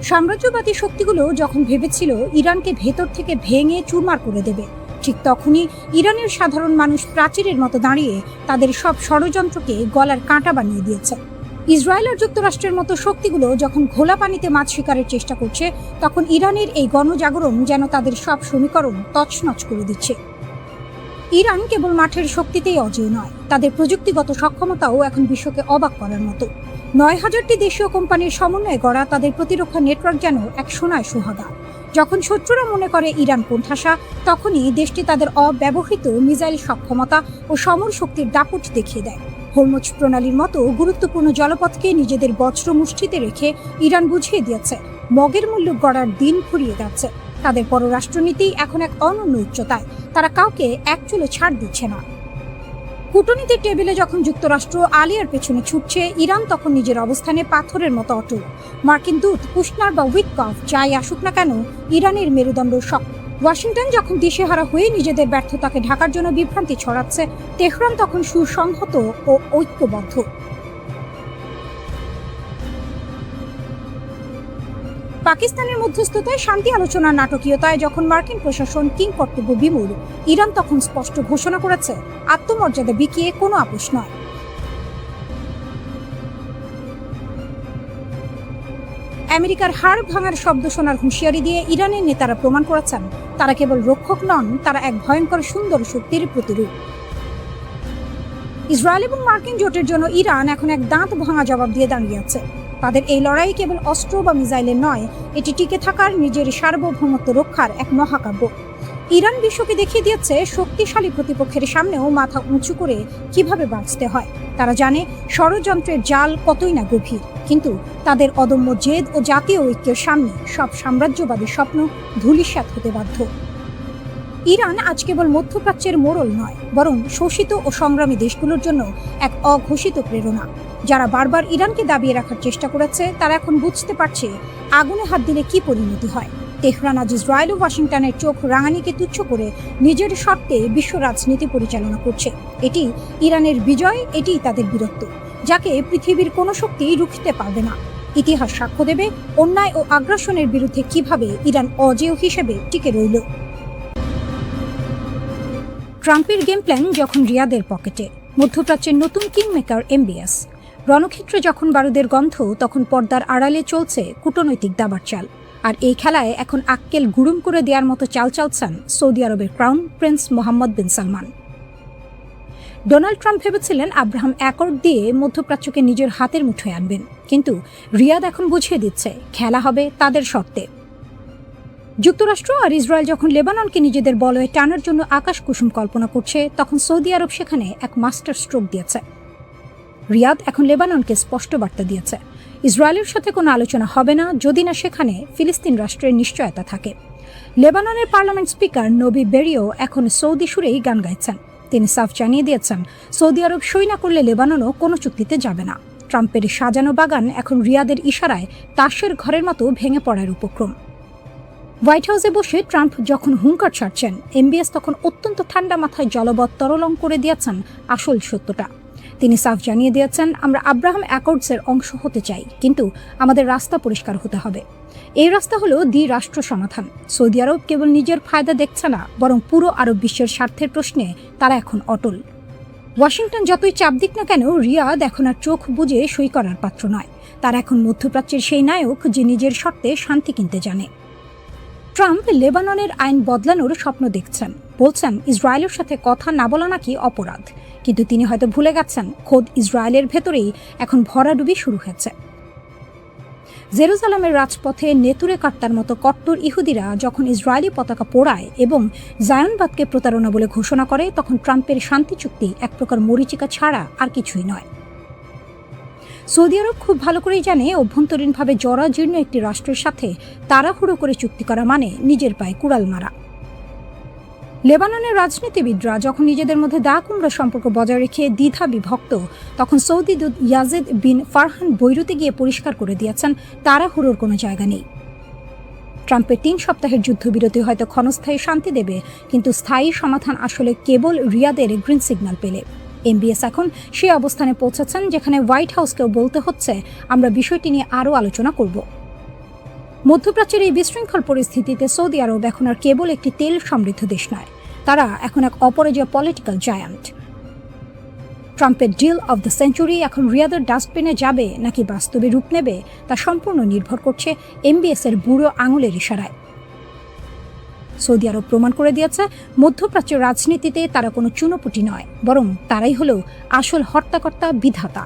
সাম্রাজ্যবাদী শক্তিগুলো যখন ভেবেছিল ইরানকে ভেতর থেকে ভেঙে চুরমার করে দেবে, ঠিক তখনই ইরানের সাধারণ মানুষ প্রাচীরের মতো দাঁড়িয়ে তাদের সব ষড়যন্ত্রকে গলার কাঁটা বানিয়ে দিয়েছে। ইসরায়েল আর যুক্তরাষ্ট্রের মতো শক্তিগুলো যখন ঘোলা পানিতে মাছ শিকারের চেষ্টা করছে, তখন ইরানের এই গণজাগরণ যেন তাদের সব সমীকরণ তছনছ করে দিচ্ছে। ইরান কেবল মাঠের শক্তিতেই অজেয় নয়, তাদের প্রযুক্তিগত সক্ষমতাও এখন বিশ্বকে অবাক করার মতো। ৯,০০০টি দেশীয় কোম্পানির সমন্বয়ে গড়া তাদের প্রতিরক্ষা নেটওয়ার্ক যেন এক সোনায় সোহাগা। যখন শত্রুরা মনে করে ইরান কোণঠাসা, তখনই দেশটি তাদের অব্যবহৃত মিসাইল সক্ষমতা ও সমর শক্তির দাপট দেখিয়ে দেয়। হরমুজ প্রণালীর মতো গুরুত্বপূর্ণ জলপথকে নিজেদের বজ্র মুষ্টিতে রেখে ইরান বুঝিয়ে দিয়েছে মগের মূল্য গড়ার দিন ফুরিয়ে যাচ্ছে। তাদের পররাষ্ট্রনীতি এখন এক অনন্য উচ্চতায়, তারা কাউকে এক চুলো ছাড় দিচ্ছে না। কূটনীতির টেবিলে যখন যুক্তরাষ্ট্র আলিয়ার পেছনে ছুটছে, ইরান তখন নিজের অবস্থানে পাথরের মতো অটল। মার্কিন দূত কুশনার বা উইটকফ যাই আসুক না কেন, ইরানের মেরুদণ্ড শক্ত। ওয়াশিংটন যখন দিশেহারা হয়ে নিজেদের ব্যর্থতাকে ঢাকার জন্য বিভ্রান্তি ছড়াচ্ছে, তেহরান তখন সুসংহত ও ঐক্যবদ্ধ। পাকিস্তানের মধ্যস্থতায় শান্তি আলোচনার নাটকীয়তায় যখন মার্কিন প্রশাসন কিংকর্তব্য বিমূঢ়, ইরান তখন স্পষ্ট ঘোষণা করেছে আত্মমর্যাদা বিকিয়ে কোনো আপোষ নয়। আমেরিকার হাড় ভাঙার শব্দ শোনার হুঁশিয়ারি দিয়ে ইরানের নেতারা প্রমাণ করেছেন তারা কেবল রক্ষক নন, তারা এক ভয়ঙ্কর সুন্দর শক্তির প্রতিরূপ। ইসরায়েল এবং মার্কিন জোটের জন্য ইরান এখন এক দাঁত ভাঙা জবাব দিয়ে দাঁড়িয়ে আছে। তাদের এই লড়াই কেবল অস্ত্র বা মিসাইলের নয়, এটি টিকে থাকার, নিজের সার্বভৌমত্ব রক্ষার এক মহাকাব্য। ইরান বিশ্বকে দেখিয়ে দিয়েছে শক্তিশালী প্রতিপক্ষের সামনেও মাথা উঁচু করে কিভাবে বাঁচতে হয়। তারা জানে ষড়যন্ত্রের জাল কতই না গভীর, কিন্তু তাদের অদম্য জেদ ও জাতীয় ঐক্যের সামনে সব সাম্রাজ্যবাদী স্বপ্ন ধূলিসাৎ হতে বাধ্য। ইরান আজ কেবল মধ্যপ্রাচ্যের মোড়ল নয়, বরং শোষিত ও সংগ্রামী দেশগুলোর জন্য এক অঘোষিত প্রেরণা। যারা বারবার ইরানকে দাবিয়ে রাখার চেষ্টা করেছে, তারা এখন বুঝতে পারছে আগুনে হাত দিলে কি পরিণতি হয়। তেহরান আজ ইসরায়েল ও ওয়াশিংটনের চোখ রাঙানিকে তুচ্ছ করে নিজের স্বার্থে বিশ্ব রাজনীতি পরিচালনা করছে। এটি ইরানের বিজয়, এটিই তাদের বীরত্ব, যাকে পৃথিবীর কোনো শক্তি রুখতে পারবে না। ইতিহাস সাক্ষ্য দেবে অন্যায় ও আগ্রাসনের বিরুদ্ধে কিভাবে ইরান অজেয় হিসেবে টিকে রইল। ট্রাম্পের গেম প্ল্যান যখন রিয়াদের পকেটে, মধ্যপ্রাচ্যের নতুন কিংমেকার এমবিএস। রণক্ষেত্রে যখন বারুদের গন্ধ, তখন পর্দার আড়ালে চলছে কূটনৈতিক দাবার চাল। আর এই খেলায় এখন আক্কেল গুড়ুম করে দেওয়ার মতো চাল চালছেন সৌদি আরবের ক্রাউন প্রিন্স মোহাম্মদ বিন সালমান। ডোনাল্ড ট্রাম্প ভেবেছিলেন আব্রাহাম অ্যাকর্ড দিয়ে মধ্যপ্রাচ্যকে নিজের হাতের মুঠোয় আনবেন, কিন্তু রিয়াদ এখন বুঝিয়ে দিচ্ছে খেলা হবে তাদের শর্তে। যুক্তরাষ্ট্র আর ইসরায়েল যখন লেবাননকে নিজেদের বলয়ে টানার জন্য আকাশ কুসুম কল্পনা করছে, তখন সৌদি আরব সেখানে এক মাস্টার স্ট্রোক দিয়েছে। রিয়াদ এখন লেবাননকে স্পষ্ট বার্তা দিয়েছে, ইসরায়েলের সাথে কোনো আলোচনা হবে না যদি না সেখানে ফিলিস্তিন রাষ্ট্রের নিশ্চয়তা থাকে। লেবাননের পার্লামেন্ট স্পিকার নবি বেরিও এখন সৌদি সুরেই গান গাইছেন। তিনি সাফ জানিয়ে দিয়েছেন, সৌদি আরব সই না করলে লেবাননও কোনো চুক্তিতে যাবে না। ট্রাম্পের সাজানো বাগান এখন রিয়াদের ইশারায় তাসের ঘরের মতো ভেঙে পড়ার উপক্রম। হোয়াইট হাউসে বসে ট্রাম্প যখন হুঙ্কার ছাড়ছেন, এমবিএস তখন অত্যন্ত ঠান্ডা মাথায় জলবৎ তরলং করে দিয়েছেন আসল সত্যটা। তিনি সাফ জানিয়ে দিয়েছেন, আমরা আব্রাহাম অ্যাকর্ডসের অংশ হতে চাই, কিন্তু আমাদের রাস্তা পরিষ্কার হতে হবে। এই রাস্তা হলো দ্বিরাষ্ট্র সমাধান। সৌদি আরব কেবল নিজের ফায়দা দেখছে না, বরং পুরো আরব বিশ্বের স্বার্থের প্রশ্নে তারা এখন অটল। ওয়াশিংটন যতই চাপ দিক না কেন, রিয়াদ এখন আর চোখ বুজে সই করার পাত্র নয়। তারা এখন মধ্যপ্রাচ্যের সেই নায়ক যে নিজের শর্তে শান্তি কিনতে জানে। ট্রাম্প লেবাননের আইন বদলানোর স্বপ্ন দেখছেন, বলছেন ইসরায়েলের সাথে কথা না বলা নাকি অপরাধ। কিন্তু তিনি হয়তো ভুলে গেছেন, খোদ ইসরায়েলের ভেতরেই এখন ভরাডুবি শুরু হয়েছে। জেরুজালেমের রাজপথে নেতুরে কাট্টার মতো কট্টর ইহুদিরা যখন ইসরায়েলি পতাকা পোড়ায় এবং জায়নবাদকে প্রতারণা বলে ঘোষণা করে, তখন ট্রাম্পের শান্তি চুক্তি এক প্রকার মরীচিকা ছাড়া আর কিছুই নয়। সৌদি আরব খুব ভালো করেই জানে, অভ্যন্তরীণভাবে জরাজীর্ণ একটি রাষ্ট্রের সাথে তাড়াহুড়ো করে চুক্তি করা মানে নিজের পায়ে কুড়াল মারা। লেবাননের রাজনীতিবিদরা যখন নিজেদের মধ্যে দা কুমড়া সম্পর্ক বজায় রেখে দ্বিধা বিভক্ত, তখন সৌদি দূত ইয়াজিদ বিন ফারহান বৈরুতে গিয়ে পরিষ্কার করে দিয়েছেন, তাড়াহুড়োর কোনো জায়গা নেই। ট্রাম্পের 3 সপ্তাহের যুদ্ধবিরতি হয়তো ক্ষণস্থায়ী শান্তি দেবে, কিন্তু স্থায়ী সমাধান আসলে কেবল রিয়াদের গ্রিন সিগন্যাল পেলে। এমবিএস এখন সেই অবস্থানে পৌঁছেছেন যেখানে হোয়াইট হাউসকেও বলতে হচ্ছে, আমরা বিষয়টি নিয়ে আরও আলোচনা করব। মধ্যপ্রাচ্যের এই বিশৃঙ্খল পরিস্থিতিতে সৌদি আরব এখন আর কেবল একটি তেল সমৃদ্ধ দেশ নয়, তারা এখন এক অপরাজেয় পলিটিক্যাল জায়ান্ট। ট্রাম্পের ডিল অব দ্য সেঞ্চুরি এখন রিয়াদের ডাস্টবিনে যাবে নাকি বাস্তবে রূপ নেবে, তা সম্পূর্ণ নির্ভর করছে এমবিএসের বুড়ো আঙুলের ইশারায়। সৌদি আরব প্রমাণ করে দিয়েছে, মধ্যপ্রাচ্যের রাজনীতিতে তারা কোনো চুনোপুটি নয়, বরং তারাই হলো আসল হর্তাকর্তা, বিধাতা।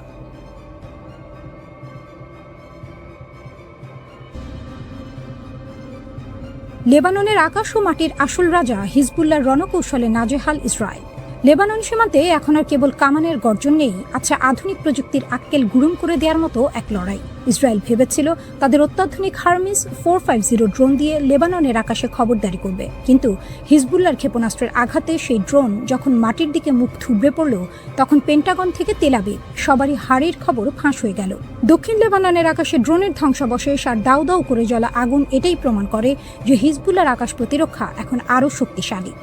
লেবাননের আকাশ ও মাটির আসল রাজা হিজবুল্লাহর রণকৌশলে নাজেহাল ইসরায়েল। লেবানন সীমান্তে এখন আর কেবল কামানের গর্জন নেই, আচ্ছা আধুনিক প্রযুক্তির আক্কেল গুড়ুম করে দেওয়ার মতো এক লড়াই। ইসরায়েল ভেবেছিল তাদের অত্যাধুনিক হারমিস 450 ড্রোন দিয়ে লেবাননের আকাশে খবরদারি করবে, কিন্তু হিজবুল্লাহর ক্ষেপণাস্ত্রের আঘাতে সেই ড্রোন যখন মাটির দিকে মুখ থুবড়ে পড়ল, তখন পেন্টাগন থেকে তেল আবিব সবারই হাড়ির খবর ফাঁস হয়ে গেল। দক্ষিণ লেবাননের আকাশে ড্রোনের ধ্বংসাবশেষ আর দাউ দাউ করে জ্বলা আগুন এটাই প্রমাণ করে যে হিজবুল্লাহর আকাশ প্রতিরক্ষা এখন আরও শক্তিশালী।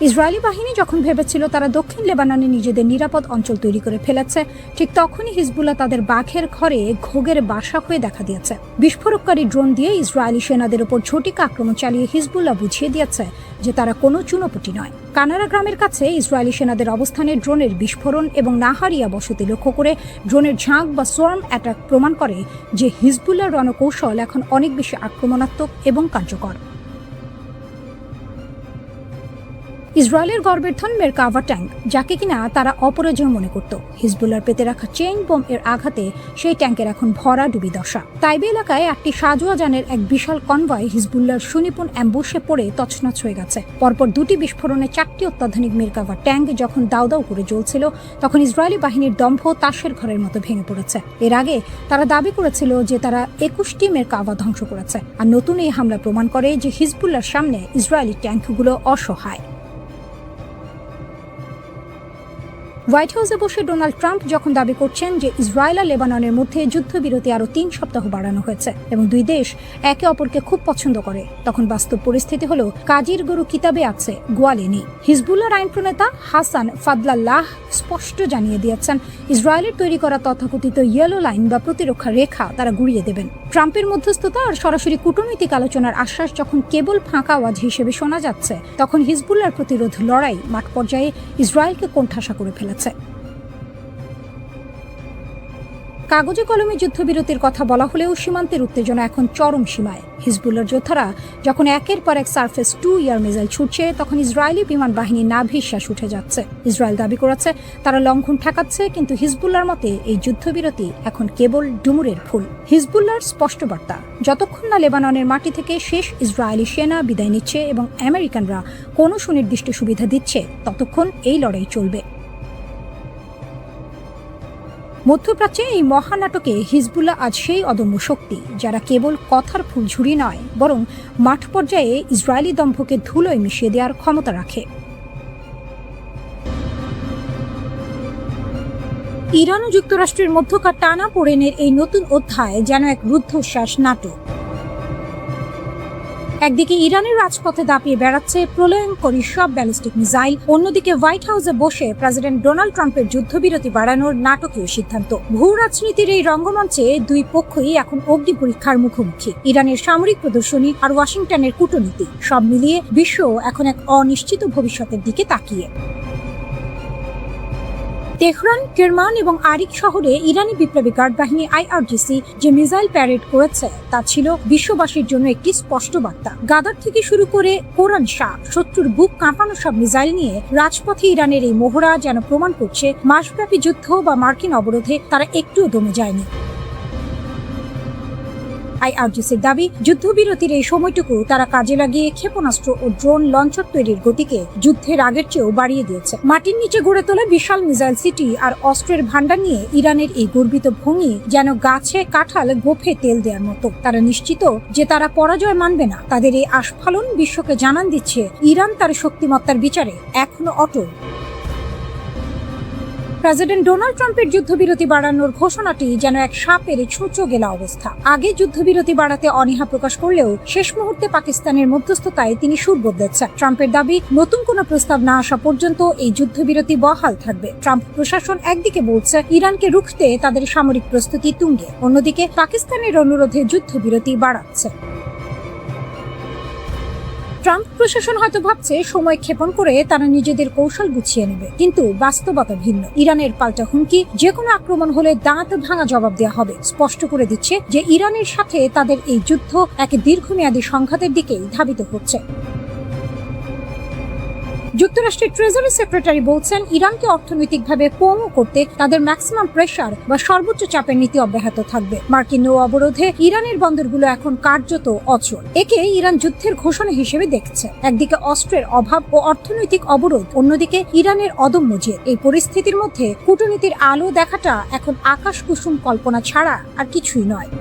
ইসরায়েলি বাহিনী যখন ভেবেছিল তারা দক্ষিণ লেবাননে নিজেদের নিরাপদ অঞ্চল তৈরি করে ফেলেছে, ঠিক তখনই হিজবুল্লাহ তাদের বাঘের ঘরে ঘোগের বাসা হয়ে দেখা দিয়েছে। বিস্ফোরককারী ড্রোন দিয়ে ইসরায়েলি সেনাদের উপর ঝটিকা আক্রমণ চালিয়ে হিজবুল্লাহ বুঝিয়ে দিয়েছে যে তারা কোনো চুনোপুটি নয়। কানারা গ্রামের কাছে ইসরায়েলি সেনাদের অবস্থানে ড্রোনের বিস্ফোরণ এবং নাহারিয়া বসতি লক্ষ্য করে ড্রোনের ঝাঁক বা সোয়ার্ম অ্যাটাক প্রমাণ করে যে হিজবুল্লাহর রণকৌশল এখন অনেক বেশি আক্রমণাত্মক এবং কার্যকর। ইসরায়েলের গর্বের ধন মেরকাভা ট্যাঙ্ক, যাকে কিনা তারা অপরাজয় মনে করত। হিজবুল্লাহর পেতে রাখা চেইন বোম এর আঘাতে সেই ট্যাঙ্কের এখন ভরা ডুবি দশা। তাইবে এলাকায় একটি সাজোয়া যানের এক বিশাল কনভয় হিজবুল্লাহর সুনিপুণ অ্যাম্বুশে পড়ে তছনছ হয়ে গেছে। পরপর দুটি বিস্ফোরণে 4টি অত্যাধুনিক মেরকাভা ট্যাঙ্ক যখন দাউ দাউ করে জ্বলছিল, তখন ইসরায়েলি বাহিনীর দম্ভ তাসের ঘরের মতো ভেঙে পড়েছে। এর আগে তারা দাবি করেছিল যে তারা 21টি মেরকাভা ধ্বংস করেছে। আর নতুন এই হামলা প্রমাণ করে যে হিজবুল্লাহর সামনে ইসরায়েলি ট্যাঙ্কগুলো অসহায়। হোয়াইট হাউসে বসে ডোনাল্ড ট্রাম্প যখন দাবি করছেন যে ইসরায়েল আর লেবাননের মধ্যে যুদ্ধবিরতি আরও 3 সপ্তাহ বাড়ানো হয়েছে এবং দুই দেশ একে অপরকে খুব পছন্দ করে, তখন বাস্তব পরিস্থিতি হলো কাজীর গরু কিতাবে আছে, গোয়ালে নেই। হিজবুল্লাহর আইন প্রণেতা হাসান ফাদলাল্লাহ স্পষ্ট জানিয়ে দিয়েছেন ইসরায়েলের তৈরি করা তথাকথিত ইয়েলো লাইন বা প্রতিরক্ষা রেখা তারা গুড়িয়ে দেবেন। ট্রাম্পের মধ্যস্থতা আর সরাসরি কূটনৈতিক আলোচনার আশ্বাস যখন কেবল ফাঁকা আওয়াজ হিসেবে শোনা যাচ্ছে, তখন হিজবুল্লাহর প্রতিরোধ লড়াই মাঠ পর্যায়ে ইসরায়েলকে কোণঠাসা করে ফেলেছে। কাগজে কলমে যুদ্ধবিরতির কথা বলা হলেও সীমান্তের উত্তেজনা এখন চরম সীমায়। হিজবুল্লাহর যোদ্ধারা যখন একের পর এক সারফেস 2 ইয়ার মিসাইল ছুটছে, তখন ইসরায়েলি বিমান বাহিনীর নাভিশ্বাস উঠে যাচ্ছে। ইসরায়েল দাবি করেছে তারা লঙ্ঘন ঠেকাচ্ছে, কিন্তু হিজবুল্লাহর মতে এই যুদ্ধবিরতি এখন কেবল ডুমুরের ফুল। হিজবুল্লাহর স্পষ্ট বার্তা, যতক্ষণ না লেবাননের মাটি থেকে শেষ ইসরায়েলি সেনা বিদায় নিচ্ছে এবং আমেরিকানরা কোনো সুনির্দিষ্ট সুবিধা দিচ্ছে, ততক্ষণ এই লড়াই চলবে। মধ্যপ্রাচ্যে এই মহানাটকে হিজবুল্লাহ আজ সেই অদম্য শক্তি যারা কেবল কথার ফুলঝুরি নয়, বরং মাঠ পর্যায়ে ইসরায়েলি দম্ভকে ধুলোয় মিশিয়ে দেওয়ার ক্ষমতা রাখে। ইরান ও যুক্তরাষ্ট্রের মধ্যকার টানাপোড়েনের এই নতুন অধ্যায় যেন এক রুদ্ধশ্বাস নাটক। একদিকে ইরানের রাজপথে দাপিয়ে বেড়াচ্ছে প্রলয়ঙ্করী সব ব্যালিস্টিক মিসাইল, অন্যদিকে হোয়াইট হাউসে বসে প্রেসিডেন্ট ডোনাল্ড ট্রাম্পের যুদ্ধবিরতি বাড়ানোর নাটকীয় সিদ্ধান্ত। ভূ রাজনীতির এই রঙ্গমঞ্চে দুই পক্ষই এখন অগ্নি পরীক্ষার মুখোমুখি। ইরানের সামরিক প্রদর্শনী আর ওয়াশিংটনের কূটনীতি, সব মিলিয়ে বিশ্ব এখন এক অনিশ্চিত ভবিষ্যতের দিকে তাকিয়ে। তেহরান, কেরমান এবং আরিক শহরে ইরানি বিপ্লবী গার্ড বাহিনী IRGC যে মিসাইল প্যারেড করেছে তা ছিল বিশ্ববাসীর জন্য একটি স্পষ্ট বার্তা। গাদার থেকে শুরু করে কোরআন শাহ, শত্রুর বুক কাঁপানো সব মিসাইল নিয়ে রাজপথে ইরানের এই মহড়া যেন প্রমাণ করছে মাসব্যাপী যুদ্ধ বা মার্কিন অবরোধে তারা একটুও দমে যায়নি। IRGCর দাবি, যুদ্ধবিরতির এই সময়টুকু তারা কাজে লাগিয়ে ক্ষেপণাস্ত্র ও ড্রোন লঞ্চার তৈরির গতিকে যুদ্ধের আগের চেয়েও বাড়িয়ে দিয়েছে। মাটির নিচে গড়ে তোলা বিশাল মিসাইল সিটি আর অস্ত্রের ভান্ডার নিয়ে ইরানের এই গর্বিত ভঙ্গি যেন গাছে কাঁঠাল গোফে তেল দেওয়ার মতো। তারা নিশ্চিত যে তারা পরাজয় মানবে না। তাদের এই আস্ফালন বিশ্বকে জানান দিচ্ছে ইরান তার শক্তিমত্তার বিচারে এখনো অটল। প্রেসিডেন্ট ডোনাল্ড ট্রাম্পের যুদ্ধবিরতি বাড়ানোর ঘোষণাটি যেন এক সাপের ছুঁচো গেলা অবস্থা। আগে যুদ্ধবিরতি বাড়াতে অনীহা প্রকাশ করলেও শেষ মুহূর্তে পাকিস্তানের মধ্যস্থতায় তিনি সুর বদলেছেন। ট্রাম্পের দাবি, নতুন কোনো প্রস্তাব না আসা পর্যন্ত এই যুদ্ধবিরতি বহাল থাকবে। ট্রাম্প প্রশাসন একদিকে বলছে ইরানকে রুখতে তাদের সামরিক প্রস্তুতি তুঙ্গে, অন্যদিকে পাকিস্তানের অনুরোধে যুদ্ধবিরতি বাড়াচ্ছে। ট্রাম্প প্রশাসন হয়তো ভাবছে সময় ক্ষেপণ করে তারা নিজেদের কৌশল গুছিয়ে নেবে, কিন্তু বাস্তবতা ভিন্ন। ইরানের পাল্টা হুমকি, যে কোনো আক্রমণ হলে দাঁত ভাঙা জবাব দেওয়া হবে, স্পষ্ট করে দিচ্ছে যে ইরানের সাথে তাদের এই যুদ্ধ এক দীর্ঘমেয়াদী সংঘাতের দিকেই ধাবিত হচ্ছে। যুক্তরাষ্ট্রের ট্রেজারি সেক্রেটারি বলছেন ইরানকে অর্থনৈতিকভাবে পঙ্গু করতে তাদের ম্যাক্সিমাম প্রেসার বা সর্বোচ্চ চাপের নীতি অব্যাহত থাকবে। মার্কিন নৌ অবরোধে ইরানের বন্দরগুলো এখন কার্যত অচল। একে ইরান যুদ্ধের ঘোষণা হিসেবে দেখছে। একদিকে অস্ত্রের অভাব ও অর্থনৈতিক অবরোধ, অন্যদিকে ইরানের অদম্য জেদ। এই পরিস্থিতির মধ্যে কূটনীতির আলো দেখাটা এখন আকাশ কুসুম কল্পনা ছাড়া আর কিছুই নয়।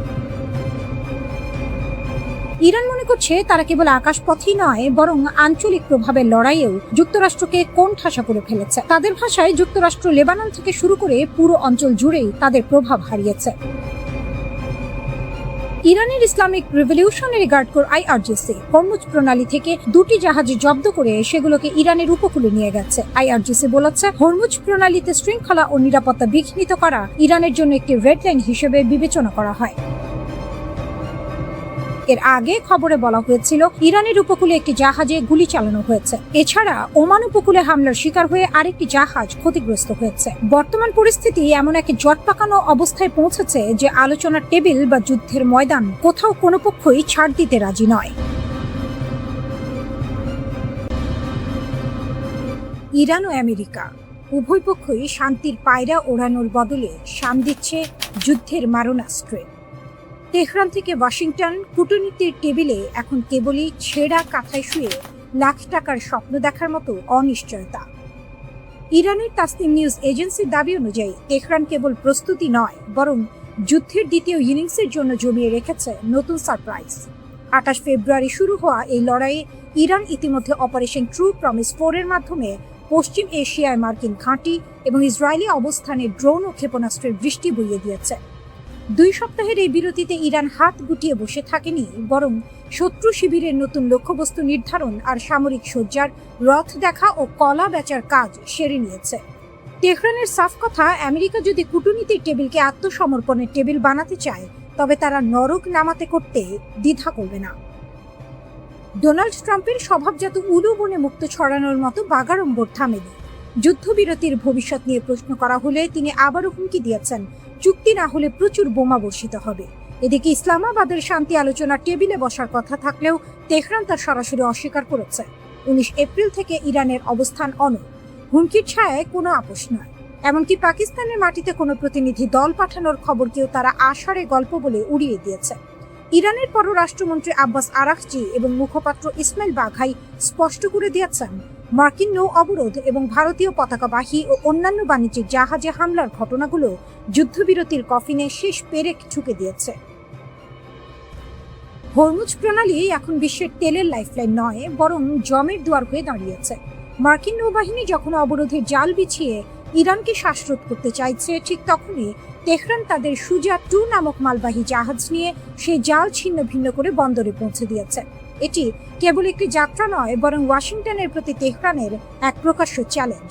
ইরান মনে করছে তারা কেবল আকাশপথেই নয়, বরং আঞ্চলিক প্রভাবের লড়াইয়েও যুক্তরাষ্ট্রকে কোণঠাসা করে ফেলেছে। তাদের ভাষায় যুক্তরাষ্ট্র লেবানন থেকে শুরু করে পুরো অঞ্চল জুড়েই তাদের প্রভাব হারিয়েছে। ইরানের Islamic revolutionary guard corps IRGC Hormuz প্রণালী থেকে 2টি জাহাজ জব্দ করে সেগুলোকে ইরানের উপকূলে নিয়ে গেছে। IRGC বলেছে হরমুজ প্রণালীতে শৃঙ্খলা ও নিরাপত্তা বিঘ্নিত করা ইরানের জন্য একটি রেড লাইন হিসেবে বিবেচনা করা হয়। এর আগে খবরে বলা হয়েছিল ইরানের উপকূলে একটি জাহাজে গুলি চালানো হয়েছে। এছাড়া ওমান উপকূলে হামলার শিকার হয়ে আরেকটি জাহাজ ক্ষতিগ্রস্ত হয়েছে। বর্তমান পরিস্থিতি এমন এক জট পাকানো অবস্থায় পৌঁছেছে যে আলোচনার টেবিল বা যুদ্ধের ময়দান কোথাও কোনো পক্ষই ছাড় দিতে রাজি নয়। ইরান ও আমেরিকা উভয় পক্ষই শান্তির পায়রা ওড়ানোর বদলে শান দিচ্ছে যুদ্ধের মারণাস্ত্রে। তেহরান থেকে ওয়াশিংটন কূটনীতির টেবিলে এখন কেবলই ছেঁড়া কাঁথায় শুয়ে লাখ টাকার স্বপ্ন দেখার মতো অনিশ্চয়তা। ইরানের তাসনিম নিউজ এজেন্সির দাবি অনুযায়ী তেহরান কেবল প্রস্তুতি নয়, বরং যুদ্ধের দ্বিতীয় ইনিংসের জন্য জমিয়ে রেখেছে নতুন সারপ্রাইজ। 28 ফেব্রুয়ারি শুরু হওয়া এই লড়াইয়ে ইরান ইতিমধ্যে অপারেশন ট্রু প্রমিস 4 এর মাধ্যমে পশ্চিম এশিয়ায় মার্কিন ঘাঁটি এবং ইসরায়েলি অবস্থানে ড্রোন ও ক্ষেপণাস্ত্রের বৃষ্টি বইয়ে দিয়েছে। 2 সপ্তাহের এই বিরতিতে ইরান হাত গুটিয়ে বসে থাকেনি, বরং শত্রু শিবিরের নতুন লক্ষ্যবস্তু নির্ধারণ আর সামরিক সজ্জার রথ দেখা ও কলা বেচার কাজ সেরে নিয়েছে। তেহরানের সাফ কথা, আমেরিকা যদি কূটনীতির টেবিলকে আত্মসমর্পণের টেবিল বানাতে চায়, তবে তারা নরক নামাতে করতে দ্বিধা করবে না। ডোনাল্ড ট্রাম্পের স্বভাবজাত উলু বনে মুক্ত ছড়ানোর মতো বাগাড়ম্বর থামেনি। যুদ্ধবিরতির ভবিষ্যৎ নিয়ে প্রশ্ন করা হলে তিনি আবারও হুমকি দিয়েছেন, চুক্তি না হলে প্রচুর বোমা বর্ষিত হবে। এদিকে ইসলামাবাদের শান্তি আলোচনার টেবিলে বসার কথা থাকলেও তেহরান তা সরাসরি অস্বীকার করেছে। 19 এপ্রিল থেকে ইরানের অবস্থান অনড়, হুমকির ছায়ায় কোনো আপোষ নয়। এমনকি পাকিস্তানের মাটিতে কোনো প্রতিনিধি দল পাঠানোর খবরকেও তারা আষাঢ়ে গল্প বলে উড়িয়ে দিয়েছে। ইরানের পররাষ্ট্রমন্ত্রী আব্বাস আরাকচি এবং মুখপাত্র ইসমাইল বাঘাই স্পষ্ট করে দিয়েছেন, মার্কিন নৌ অবরোধ এবং ভারতীয় পতাকাবাহী ও অন্যান্য বাণিজ্যিক জাহাজে হামলার ঘটনাগুলো যুদ্ধবিরতির কফিনে শেষ পেরেক ঠুকে দিয়েছে। হরমুজ প্রণালী এখন বিশ্বের তেলের লাইফলাইন নয়, বরং জমের দুয়ার হয়ে দাঁড়িয়েছে। মার্কিন নৌবাহিনী যখন অবরোধের জাল বিছিয়ে ইরানকে শ্বাসরোধ করতে চাইছে, ঠিক তখনই তেহরান তাদের সুজা 2 নামক মালবাহী জাহাজ নিয়ে সেই জাল ছিন্ন ভিন্ন করে বন্দরে পৌঁছে দিয়েছে। এটি কেবল একটি যাত্রা নয়, বরং ওয়াশিংটনের প্রতি তেহরানের এক প্রকাশ্য চ্যালেঞ্জ।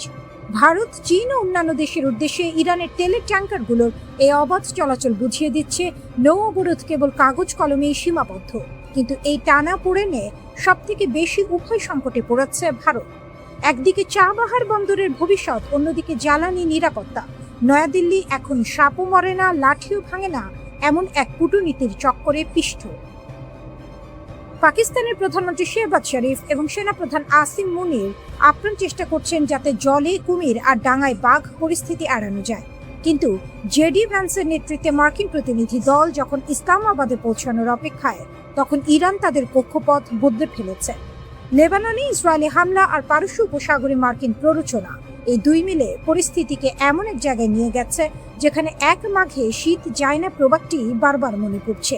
ভারত, চীন ও অন্যান্য দেশের উদ্দেশ্যে ইরানের তেলের ট্যাঙ্কারগুলোর এই অবাধ চলাচল বুঝিয়ে দিচ্ছে, নৌ অবরোধ কেবল কাগজ কলমেই সীমাবদ্ধ। কিন্তু এই টানা পোড়েনে সবথেকে বেশি উভয় সংকটে পড়েছে ভারত। একদিকে চাবাহার বন্দরের ভবিষ্যৎ, অন্যদিকে জ্বালানি নিরাপত্তা। নয়াদিল্লি এখন সাপও মরে না, লাঠিও ভাঙে না, এমন এক কূটনীতির চক্করে পিষ্ট। পাকিস্তানের প্রধানমন্ত্রী শেহবাজ শরীফ এবং সেনাপ্রধান আসিম মুনির আপ্রাণ চেষ্টা করছেন যাতে জলে কুমির আর ডাঙায় বাঘ পরিস্থিতি এড়ানো যায়। কিন্তু জেডি ভ্যান্সের নেতৃত্বে মার্কিন প্রতিনিধি দল যখন ইসলামাবাদে পৌঁছানোর অপেক্ষায়, তখন ইরান তাদের কক্ষপথ বদলে ফেলেছে। লেবাননে ইসরায়েলি হামলা আর পারস্য উপসাগরে মার্কিন প্ররোচনা, এই দুই মিলে পরিস্থিতিকে এমন এক জায়গায় নিয়ে গেছে যেখানে এক মাঘে শীত যায় না প্রবাদটি বারবার মনে পড়ছে।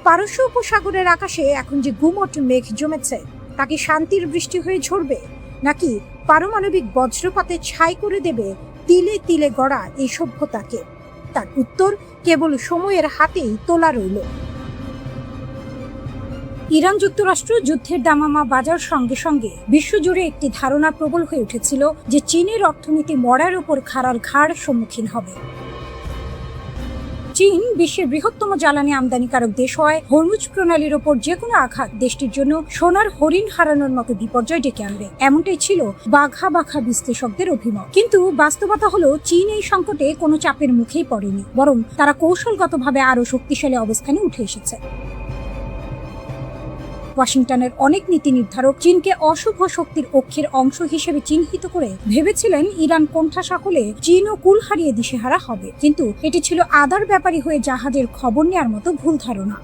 পারস্য উপসাগরের আকাশে এখন যে গুমোট মেঘ জমেছে, তা কি শান্তির বৃষ্টি হয়ে ঝরবে, নাকি পারমাণবিক বজ্রপাতে ছাই করে দেবে তিলে তিলে গড়া এই সভ্যতাকে? তার উত্তর কেবল সময়ের হাতেই তোলা রইল। ইরান যুক্তরাষ্ট্র যুদ্ধের দামামা বাজার সঙ্গে সঙ্গে বিশ্বজুড়ে একটি ধারণা প্রবল হয়ে উঠেছিল যে চীনের অর্থনীতি মরার উপর খাড়ার ঘাড় সম্মুখীন হবে। চীন বিশ্বের বৃহত্তম জ্বালানি আমদানিকারক দেশ হয়, হরমুজ প্রণালীর ওপর যে কোনো আঘাত দেশটির জন্য সোনার হরিণ হারানোর মতো বিপর্যয় ডেকে আনবে, এমনটাই ছিল বাঘা বাঘা বিশ্লেষকদের অভিমত। কিন্তু বাস্তবতা হলো, চীন এই সংকটে কোনো চাপের মুখেই পড়েনি, বরং তারা কৌশলগতভাবে আরো শক্তিশালী অবস্থানে উঠে এসেছে। ওয়াশিংটনের অনেক নীতি নির্ধারক চীনকে অশুভ শক্তির অক্ষের অংশ হিসেবে চিহ্নিত করে ভেবেছিলেন ইরান কোণঠাসা হলে চীনও কুল হারিয়ে দিশেহারা হবে। কিন্তু এটি ছিল আদার ব্যাপারী হয়ে জাহাজের খবর নেওয়ার মতো ভুল ধারণা।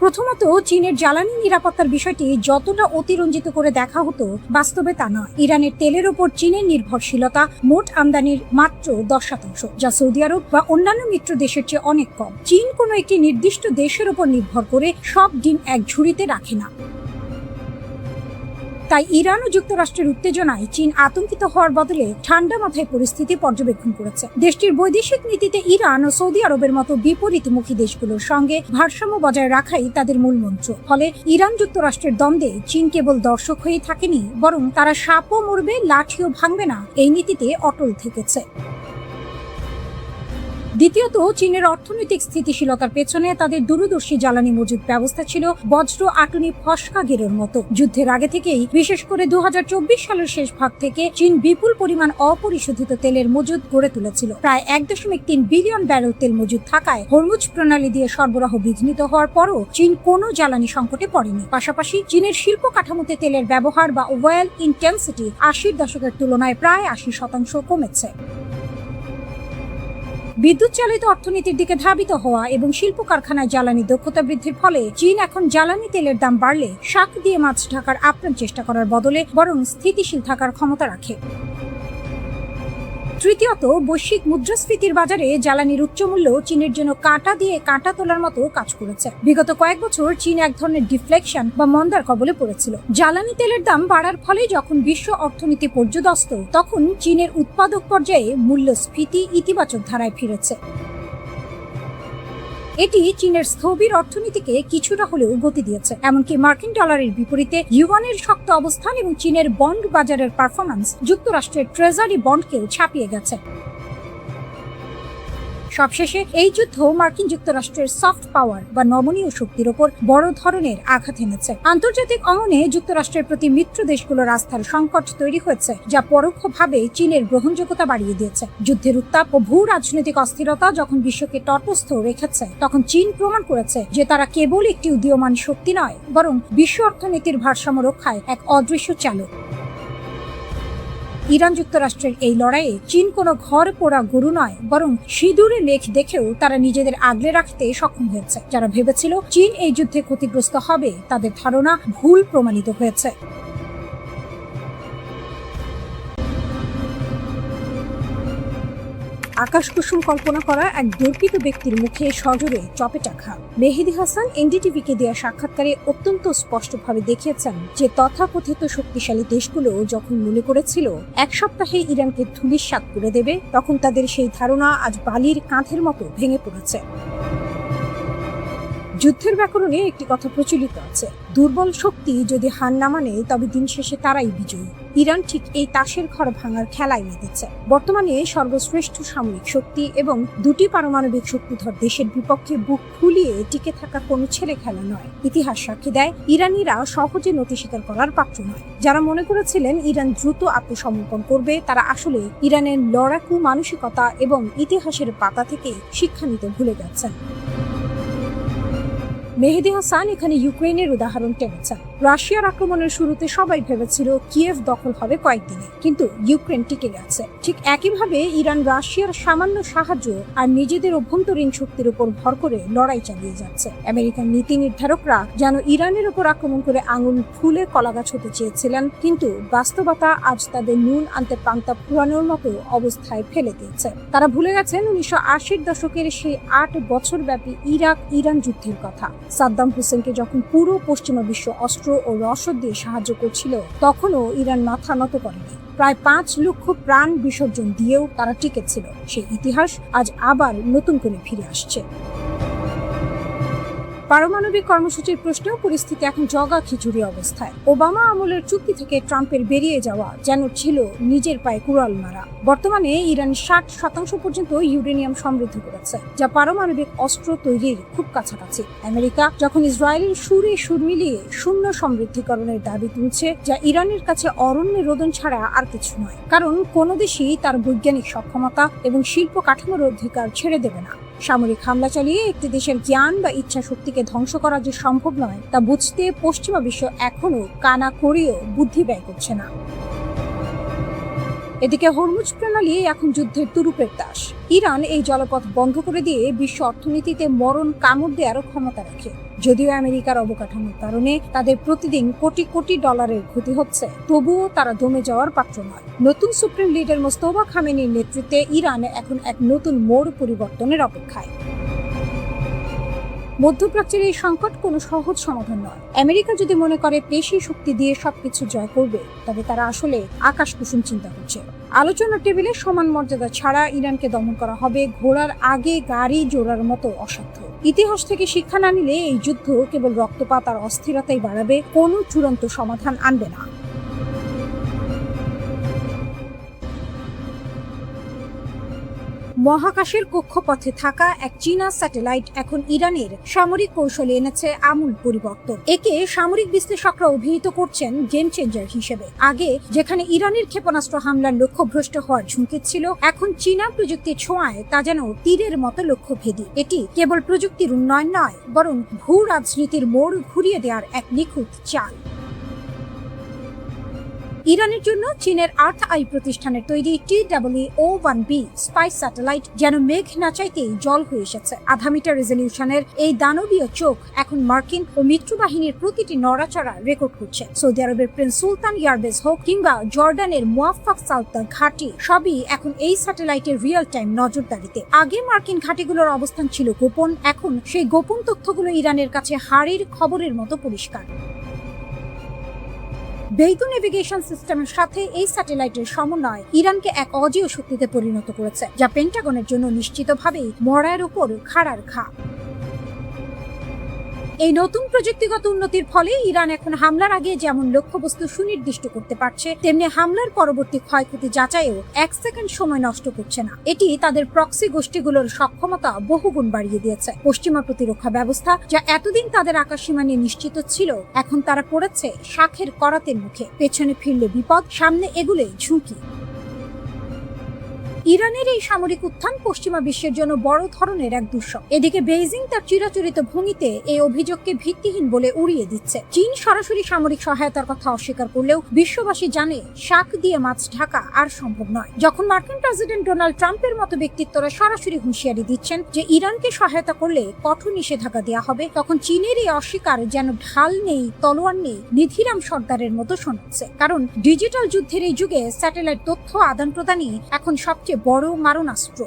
প্রথমত, চীনের জ্বালানি নিরাপত্তার বিষয়টি যতটা অতিরঞ্জিত করে দেখা হতো, বাস্তবে তা নয়। ইরানের তেলের ওপর চীনের নির্ভরশীলতা মোট আমদানির মাত্র 10%, যা সৌদি আরব বা অন্যান্য মিত্র দেশের চেয়ে অনেক কম। চীন কোনো একটি নির্দিষ্ট দেশের ওপর নির্ভর করে সব ডিম এক ঝুড়িতে রাখে না। তাই ইরান ও যুক্তরাষ্ট্রের উত্তেজনায় চীন আতঙ্কিত হওয়ার বদলে ঠান্ডা মাথায় পরিস্থিতি পর্যবেক্ষণ করেছে। দেশটির বৈদেশিক নীতিতে ইরান ও সৌদি আরবের মতো বিপরীতমুখী দেশগুলোর সঙ্গে ভারসাম্য বজায় রাখাই তাদের মূল মন্ত্র। ফলে ইরান যুক্তরাষ্ট্রের দ্বন্দ্বে চীন কেবল দর্শক হয়েই থাকেনি, বরং তারা সাপও মরবে, লাঠিও ভাঙবে না, এই নীতিতে অটল থেকেছে। দ্বিতীয়ত, চীনের অর্থনৈতিক স্থিতিশীলতার পেছনে তাদের দূরদর্শী জ্বালানি মজুদ ব্যবস্থা ছিল বজ্র আটুনি ফসকা গেরের মতো। যুদ্ধের আগে থেকেই, বিশেষ করে 2024 সালের শেষ ভাগ থেকে চীন বিপুল পরিমাণ অপরিশোধিত তেলের মজুদ গড়ে তুলেছিল। প্রায় 1.3 বিলিয়ন ব্যারেল তেল মজুদ থাকায় হরমুজ প্রণালী দিয়ে সরবরাহ বিঘ্নিত হওয়ার পরও চীন কোনো জ্বালানি সংকটে পড়েনি। পাশাপাশি চীনের শিল্প কাঠামোতে তেলের ব্যবহার বা ওয়েল ইন্টেন্সিটি 80-র দশকের তুলনায় প্রায় 80% কমেছে। বিদ্যুৎ চালিত অর্থনীতির দিকে ধাবিত হওয়া এবং শিল্প কারখানায় জ্বালানি দক্ষতা বৃদ্ধির ফলে চীন এখন জ্বালানি তেলের দাম বাড়লে শাক দিয়ে মাছ ঢাকার আপ্রাণ চেষ্টা করার বদলে বরং স্থিতিশীল থাকার ক্ষমতা রাখে। তৃতীয়ত, বৈশ্বিক মুদ্রাস্ফীতির বাজারে জ্বালানির উচ্চমূল্য চীনের জন্য কাঁটা দিয়ে কাঁটা তোলার মতো কাজ করেছে। বিগত কয়েক বছর চীন এক ধরনের ডিফ্লেকশন বা মন্দার কবলে পড়েছিল। জ্বালানি তেলের দাম বাড়ার ফলে যখন বিশ্ব অর্থনীতি পর্যদস্ত, তখন চীনের উৎপাদক পর্যায়ে মূল্যস্ফীতি ইতিবাচক ধারায় ফিরেছে। এটি চীনের স্থবির অর্থনীতিকে কিছুটা হলেও গতি দিয়েছে। এমনকি মার্কিন ডলারের বিপরীতে ইউয়ানের শক্ত অবস্থান এবং চীনের বন্ড বাজারের পারফরম্যান্স যুক্তরাষ্ট্রের ট্রেজারি বন্ডকেও ছাপিয়ে গেছে। সবশেষে এই যুদ্ধ মার্কিন যুক্তরাষ্ট্রের সফট পাওয়ার বা নমনীয় শক্তির ওপর বড় ধরনের আঘাত এনেছে। আন্তর্জাতিক অঙ্গনে যুক্তরাষ্ট্রের প্রতি মিত্র দেশগুলোর আস্থার সংকট তৈরি হয়েছে, যা পরোক্ষভাবে চীনের গ্রহণযোগ্যতা বাড়িয়ে দিয়েছে। যুদ্ধের উত্তাপ ও ভূ রাজনৈতিক অস্থিরতা যখন বিশ্বকে তটস্থ রেখেছে, তখন চীন প্রমাণ করেছে যে তারা কেবল একটি উদীয়মান শক্তি নয়, বরং বিশ্ব অর্থনীতির ভারসাম্য রক্ষায় এক অদৃশ্য চালক। ইরান যুক্তরাষ্ট্রের এই লড়াইয়ে চীন কোনো ঘর পোড়া গরু নয়, বরং সিঁদুরে লেখ দেখেও তারা নিজেদের আগলে রাখতে সক্ষম হয়েছে। যারা ভেবেছিল চীন এই যুদ্ধে ক্ষতিগ্রস্ত হবে, তাদের ধারণা ভুল প্রমাণিত হয়েছে। আকাশ কুসুম কল্পনা করা এক দর্পিত ব্যক্তির মুখে সজোরে চপেটা খা। মেহেদী হাসান এনডিটিভিকে দেওয়া সাক্ষাৎকারে অত্যন্ত স্পষ্টভাবে দেখিয়েছেন যে তথাকথিত শক্তিশালী দেশগুলো যখন মনে করেছিল এক সপ্তাহে ইরানকে ধূলিসাৎ করে দেবে, তখন তাদের সেই ধারণা আজ বালির কাঁধের মতো ভেঙে পড়েছে। যুদ্ধের ব্যাকরণে একটি কথা প্রচলিত আছে, দুর্বল শক্তি যদি হার না মানে তবে দিন শেষে তারাই বিজয়ী। ইরান ঠিক এই তাসের ঘর ভাঙার খেলায় মেতেছে। বর্তমানে সর্বশ্রেষ্ঠ সামরিক শক্তি এবং দুটি পারমাণবিক শক্তিধর দেশের বিপক্ষে বুক ফুলিয়ে টিকে থাকা কোনো ছেলে খেলা নয়। ইতিহাস সাক্ষী দেয়, ইরানিরা সহজে নতি স্বীকার করার পাত্র নয়। যারা মনে করেছিলেন ইরান দ্রুত আত্মসমর্পণ করবে, তারা আসলে ইরানের লড়াকু মানসিকতা এবং ইতিহাসের পাতা থেকে শিক্ষা নিতে ভুলে গেছেন। মেহেদী হাসান এখানে ইউক্রেনের উদাহরণ টেনেছেন। রাশিয়ার আক্রমণের শুরুতে সবাই ভেবেছিল কিয়েভ দখল হবে কয়েকদিনে, কিন্তু ইউক্রেন টিকে গেছে। ঠিক একইভাবে ইরান রাশিয়ার সামান্য সাহায্য আর নিজেদের অভ্যন্তরীণ শক্তির উপর ভর করে লড়াই চালিয়ে যাচ্ছে। আমেরিকান নীতি নির্ধারকরা যেন ইরানের উপর আক্রমণ করে আঙুল ফুলে কলাগাছ হতে চেয়েছিলেন, কিন্তু বাস্তবতা আজ তাদের নুন আনতে পান্তা ফুরানোর মতো অবস্থায় ফেলে দিয়েছে। তারা ভুলে গেছেন 1980-র দশকের সেই 8 বছর ব্যাপী ইরাক ইরান যুদ্ধের কথা। সাদ্দাম হোসেনকে যখন পুরো পশ্চিমা বিশ্ব অস্ত্র ও রসদ দিয়ে সাহায্য করছিল, তখনও ইরান মাথা নত করেনি। প্রায় 5 লক্ষ প্রাণ বিসর্জন দিয়েও তারা টিকেছিল। সেই ইতিহাস আজ আবার নতুন করে ফিরে আসছে। পারমাণবিক কর্মসূচির প্রশ্নেও পরিস্থিতি এখন জগা খিচুড়ি অবস্থায়। ওবামা আমলের চুক্তি থেকে ট্রাম্পের বেরিয়ে যাওয়া যেন ছিল নিজের পায়ে কুড়াল মারা। বর্তমানে ইরান 60% পর্যন্ত ইউরেনিয়াম সমৃদ্ধ করেছে, যা পারমাণবিক অস্ত্র তৈরির খুব কাছাকাছি। আমেরিকা যখন ইসরায়েলের সুরে সুর মিলিয়ে শূন্য সমৃদ্ধিকরণের দাবি তুলছে, যা ইরানের কাছে অরণ্যে রোদন ছাড়া আর কিছু নয়। কারণ কোনো দেশই তার বৈজ্ঞানিক সক্ষমতা এবং শিল্প কাঠামোর অধিকার ছেড়ে দেবে না। সামরিক হামলা চালিয়ে একটি দেশের জ্ঞান বা ইচ্ছা শক্তিকে ধ্বংস করা যে সম্ভব নয়, তা বুঝতে পশ্চিমা বিশ্ব এখনো কানা করেও বুদ্ধি ব্যয় করছে না। এদিকে হরমুজ প্রণালী এখন যুদ্ধের তুরুপের তাস। ইরান এই জলপথ বন্ধ করে দিয়ে বিশ্ব অর্থনীতিতে মরণ কামড় দেওয়ার ক্ষমতা রাখে। যদিও আমেরিকার অবকাঠামোর কারণে তাদের প্রতিদিন কোটি কোটি ডলারের ক্ষতি হচ্ছে, তবুও তারা দমে যাওয়ার পাত্র নয়। নতুন সুপ্রিম লিডার মোস্তফা খামেনির নেতৃত্বে ইরান এখন এক নতুন মোড় পরিবর্তনের অপেক্ষায়। মধ্যপ্রাচ্যের এই সংকট কোনো সহজ সমাধান নয়। আমেরিকা যদি মনে করে পেশি শক্তি দিয়ে সবকিছু জয় করবে, তবে তারা আসলে আকাশ কুসুম চিন্তা করছে। আলোচনার টেবিলে সমান মর্যাদা ছাড়া ইরানকে দমন করা হবে ঘোড়ার আগে গাড়ি জোড়ার মতো অসাধ্য। ইতিহাস থেকে শিক্ষা না নিলে এই যুদ্ধ কেবল রক্তপাত আর অস্থিরতাই বাড়াবে, কোনো চূড়ান্ত সমাধান আনবে না। মহাকাশের কক্ষপথে থাকা এক চীনা স্যাটেলাইট এখন ইরানের সামরিক কৌশলে এনেছে আমূল পরিবর্তন। একে সামরিক বিশ্লেষকরা অভিহিত করছেন গেম চেঞ্জার হিসেবে। আগে যেখানে ইরানের ক্ষেপণাস্ত্র হামলার লক্ষ্যভ্রষ্ট হওয়ার ঝুঁকি ছিল, এখন চীনা প্রযুক্তির ছোঁয়ায় তা যেন তীরের মতো লক্ষ্যভেদী। এটি কেবল প্রযুক্তির উন্নয়ন নয়, বরং ভূ রাজনীতির মোড় ঘুরিয়ে দেওয়ার এক নিখুঁত চাল। ইরানের জন্য চীনের আর্থ আই প্রতিষ্ঠানের তৈরি TWO-1B স্পাই স্যাটেলাইট যেন মেঘ না চাইতেই জল হয়ে এসেছে। 0.5 মিটার রেজলিউশনের এই দানবীয় চোখ এখন মার্কিন ও মিত্র বাহিনীর প্রতিটি নড়াচড়া রেকর্ড করছে। সৌদি আরবের প্রিন্স সুলতান এয়ারবেস হোক কিংবা জর্ডানের মুয়াফফাক সালতান ঘাঁটি, সবই এখন এই স্যাটেলাইটের রিয়েল টাইম নজরদারিতে। আগে মার্কিন ঘাঁটিগুলোর অবস্থান ছিল গোপন, এখন সেই গোপন তথ্যগুলো ইরানের কাছে হাড়ির খবরের মতো পরিষ্কার। বেইদু নেভিগেশন সিস্টেমের সাথে এই স্যাটেলাইটের সমন্বয় ইরানকে এক অজেয় শক্তিতে পরিণত করেছে, যা পেন্টাগনের জন্য নিশ্চিতভাবেই মরার উপর খাড়ার ঘা। এই নতুন প্রযুক্তিগত উন্নতির ফলে ইরান এখন হামলার আগে যেমন লক্ষ্যবস্তু সুনির্দিষ্ট করতে পারছে, তেমনি হামলার পরবর্তী ক্ষয়ক্ষতি যাচাইও 1 সেকেন্ড সময় নষ্ট করছে না। এটি তাদের প্রক্সি গোষ্ঠীগুলোর সক্ষমতা বহুগুণ বাড়িয়ে দিয়েছে। পশ্চিমা প্রতিরক্ষা ব্যবস্থা, যা এতদিন তাদের আকাশসীমা নিয়ে নিশ্চিত ছিল, এখন তারা পড়েছে শাখের করাতের মুখে। পেছনে ফিরলে বিপদ, সামনে এগুলে ঝুঁকি। ইরানের এই সামরিক উত্থান পশ্চিমা বিশ্বের জন্য বড় ধরনের এক দুঃস্বপ্ন। এদিকে বেইজিং তার চিরাচরিত ভঙ্গিতে এই অভিযোগকে ভিত্তিহীন বলে উড়িয়ে দিচ্ছে। চীন সরাসরি সামরিক সহায়তার কথা অস্বীকার করলেও বিশ্ববাসী জানে শাক দিয়ে মাছ ঢাকা আর সম্ভব নয়। যখন মার্কিন প্রেসিডেন্ট ডোনাল্ড ট্রাম্পের মতো ব্যক্তিত্বরা সরাসরি হুঁশিয়ারি দিচ্ছেন যে ইরানকে সহায়তা করলে কঠোর নিষেধাজ্ঞা দেওয়া হবে, তখন চীনের এই অস্বীকার যেন ঢাল নেই, তলোয়ার নেই, নিধিরাম সর্দারের মতো শোনাচ্ছে। কারণ ডিজিটাল যুদ্ধের এই যুগে স্যাটেলাইট তথ্য আদান প্রদানই এখন সবচেয়ে বড় মারণাস্ত্র।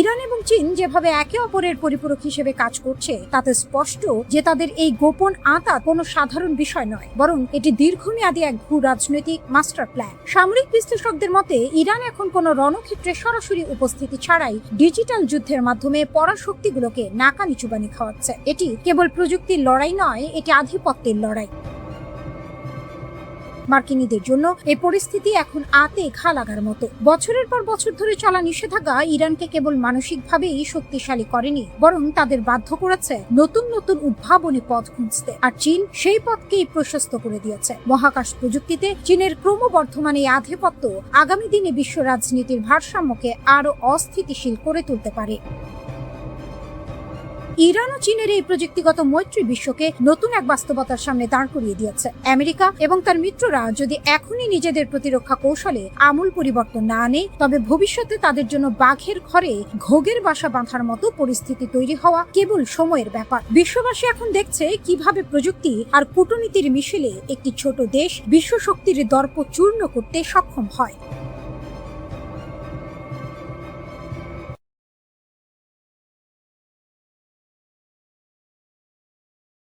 ইরান এবং চীন যেভাবে একে অপরের পরিপূরক হিসেবে কাজ করছে, তাতে স্পষ্ট যে তাদের এই গোপন আঁতাত কোনো সাধারণ বিষয় নয়, বরং এটি দীর্ঘমেয়াদী এক ভূ রাজনৈতিক মাস্টার প্ল্যান। সামরিক বিশ্লেষকদের মতে ইরান এখন কোনো রণক্ষেত্রে সরাসরি উপস্থিতি ছাড়াই ডিজিটাল যুদ্ধের মাধ্যমে পরাশক্তিগুলোকে নাকানি চুবানি খাওয়াচ্ছে। এটি কেবল প্রযুক্তির লড়াই নয়, এটি আধিপত্যের লড়াই। মার্কিনীদের জন্য এই পরিস্থিতি এখন আতে ঘা লাগার মতো। বছরের পর বছর ধরে চলা নিষেধাজ্ঞা ইরানকে কেবল মানসিকভাবেই শক্তিশালী করেনি, বরং তাদের বাধ্য করেছে নতুন নতুন উদ্ভাবনী পথ খুঁজতে। আর চীন সেই পথকেই প্রশস্ত করে দিয়েছে। মহাকাশ প্রযুক্তিতে চীনের ক্রমবর্ধমান এই আধিপত্য আগামী দিনে বিশ্ব রাজনীতির ভারসাম্যকে আরো অস্থিতিশীল করে তুলতে পারে। ইরান ও চীনের এই প্রযুক্তিগত মৈত্রী বিশ্বকে নতুন এক বাস্তবতার সামনে দাঁড় করিয়ে দিয়েছে। আমেরিকা এবং তার মিত্ররা যদি এখনই নিজেদের প্রতিরক্ষা কৌশলে আমূল পরিবর্তন না আনে, তবে ভবিষ্যতে তাদের জন্য বাঘের ঘরে ঘোগের বাসা বাঁধার মতো পরিস্থিতি তৈরি হওয়া কেবল সময়ের ব্যাপার। বিশ্ববাসী এখন দেখছে কিভাবে প্রযুক্তি আর কূটনীতির মিশেলে একটি ছোট দেশ বিশ্ব শক্তির দর্প চূর্ণ করতে সক্ষম হয়।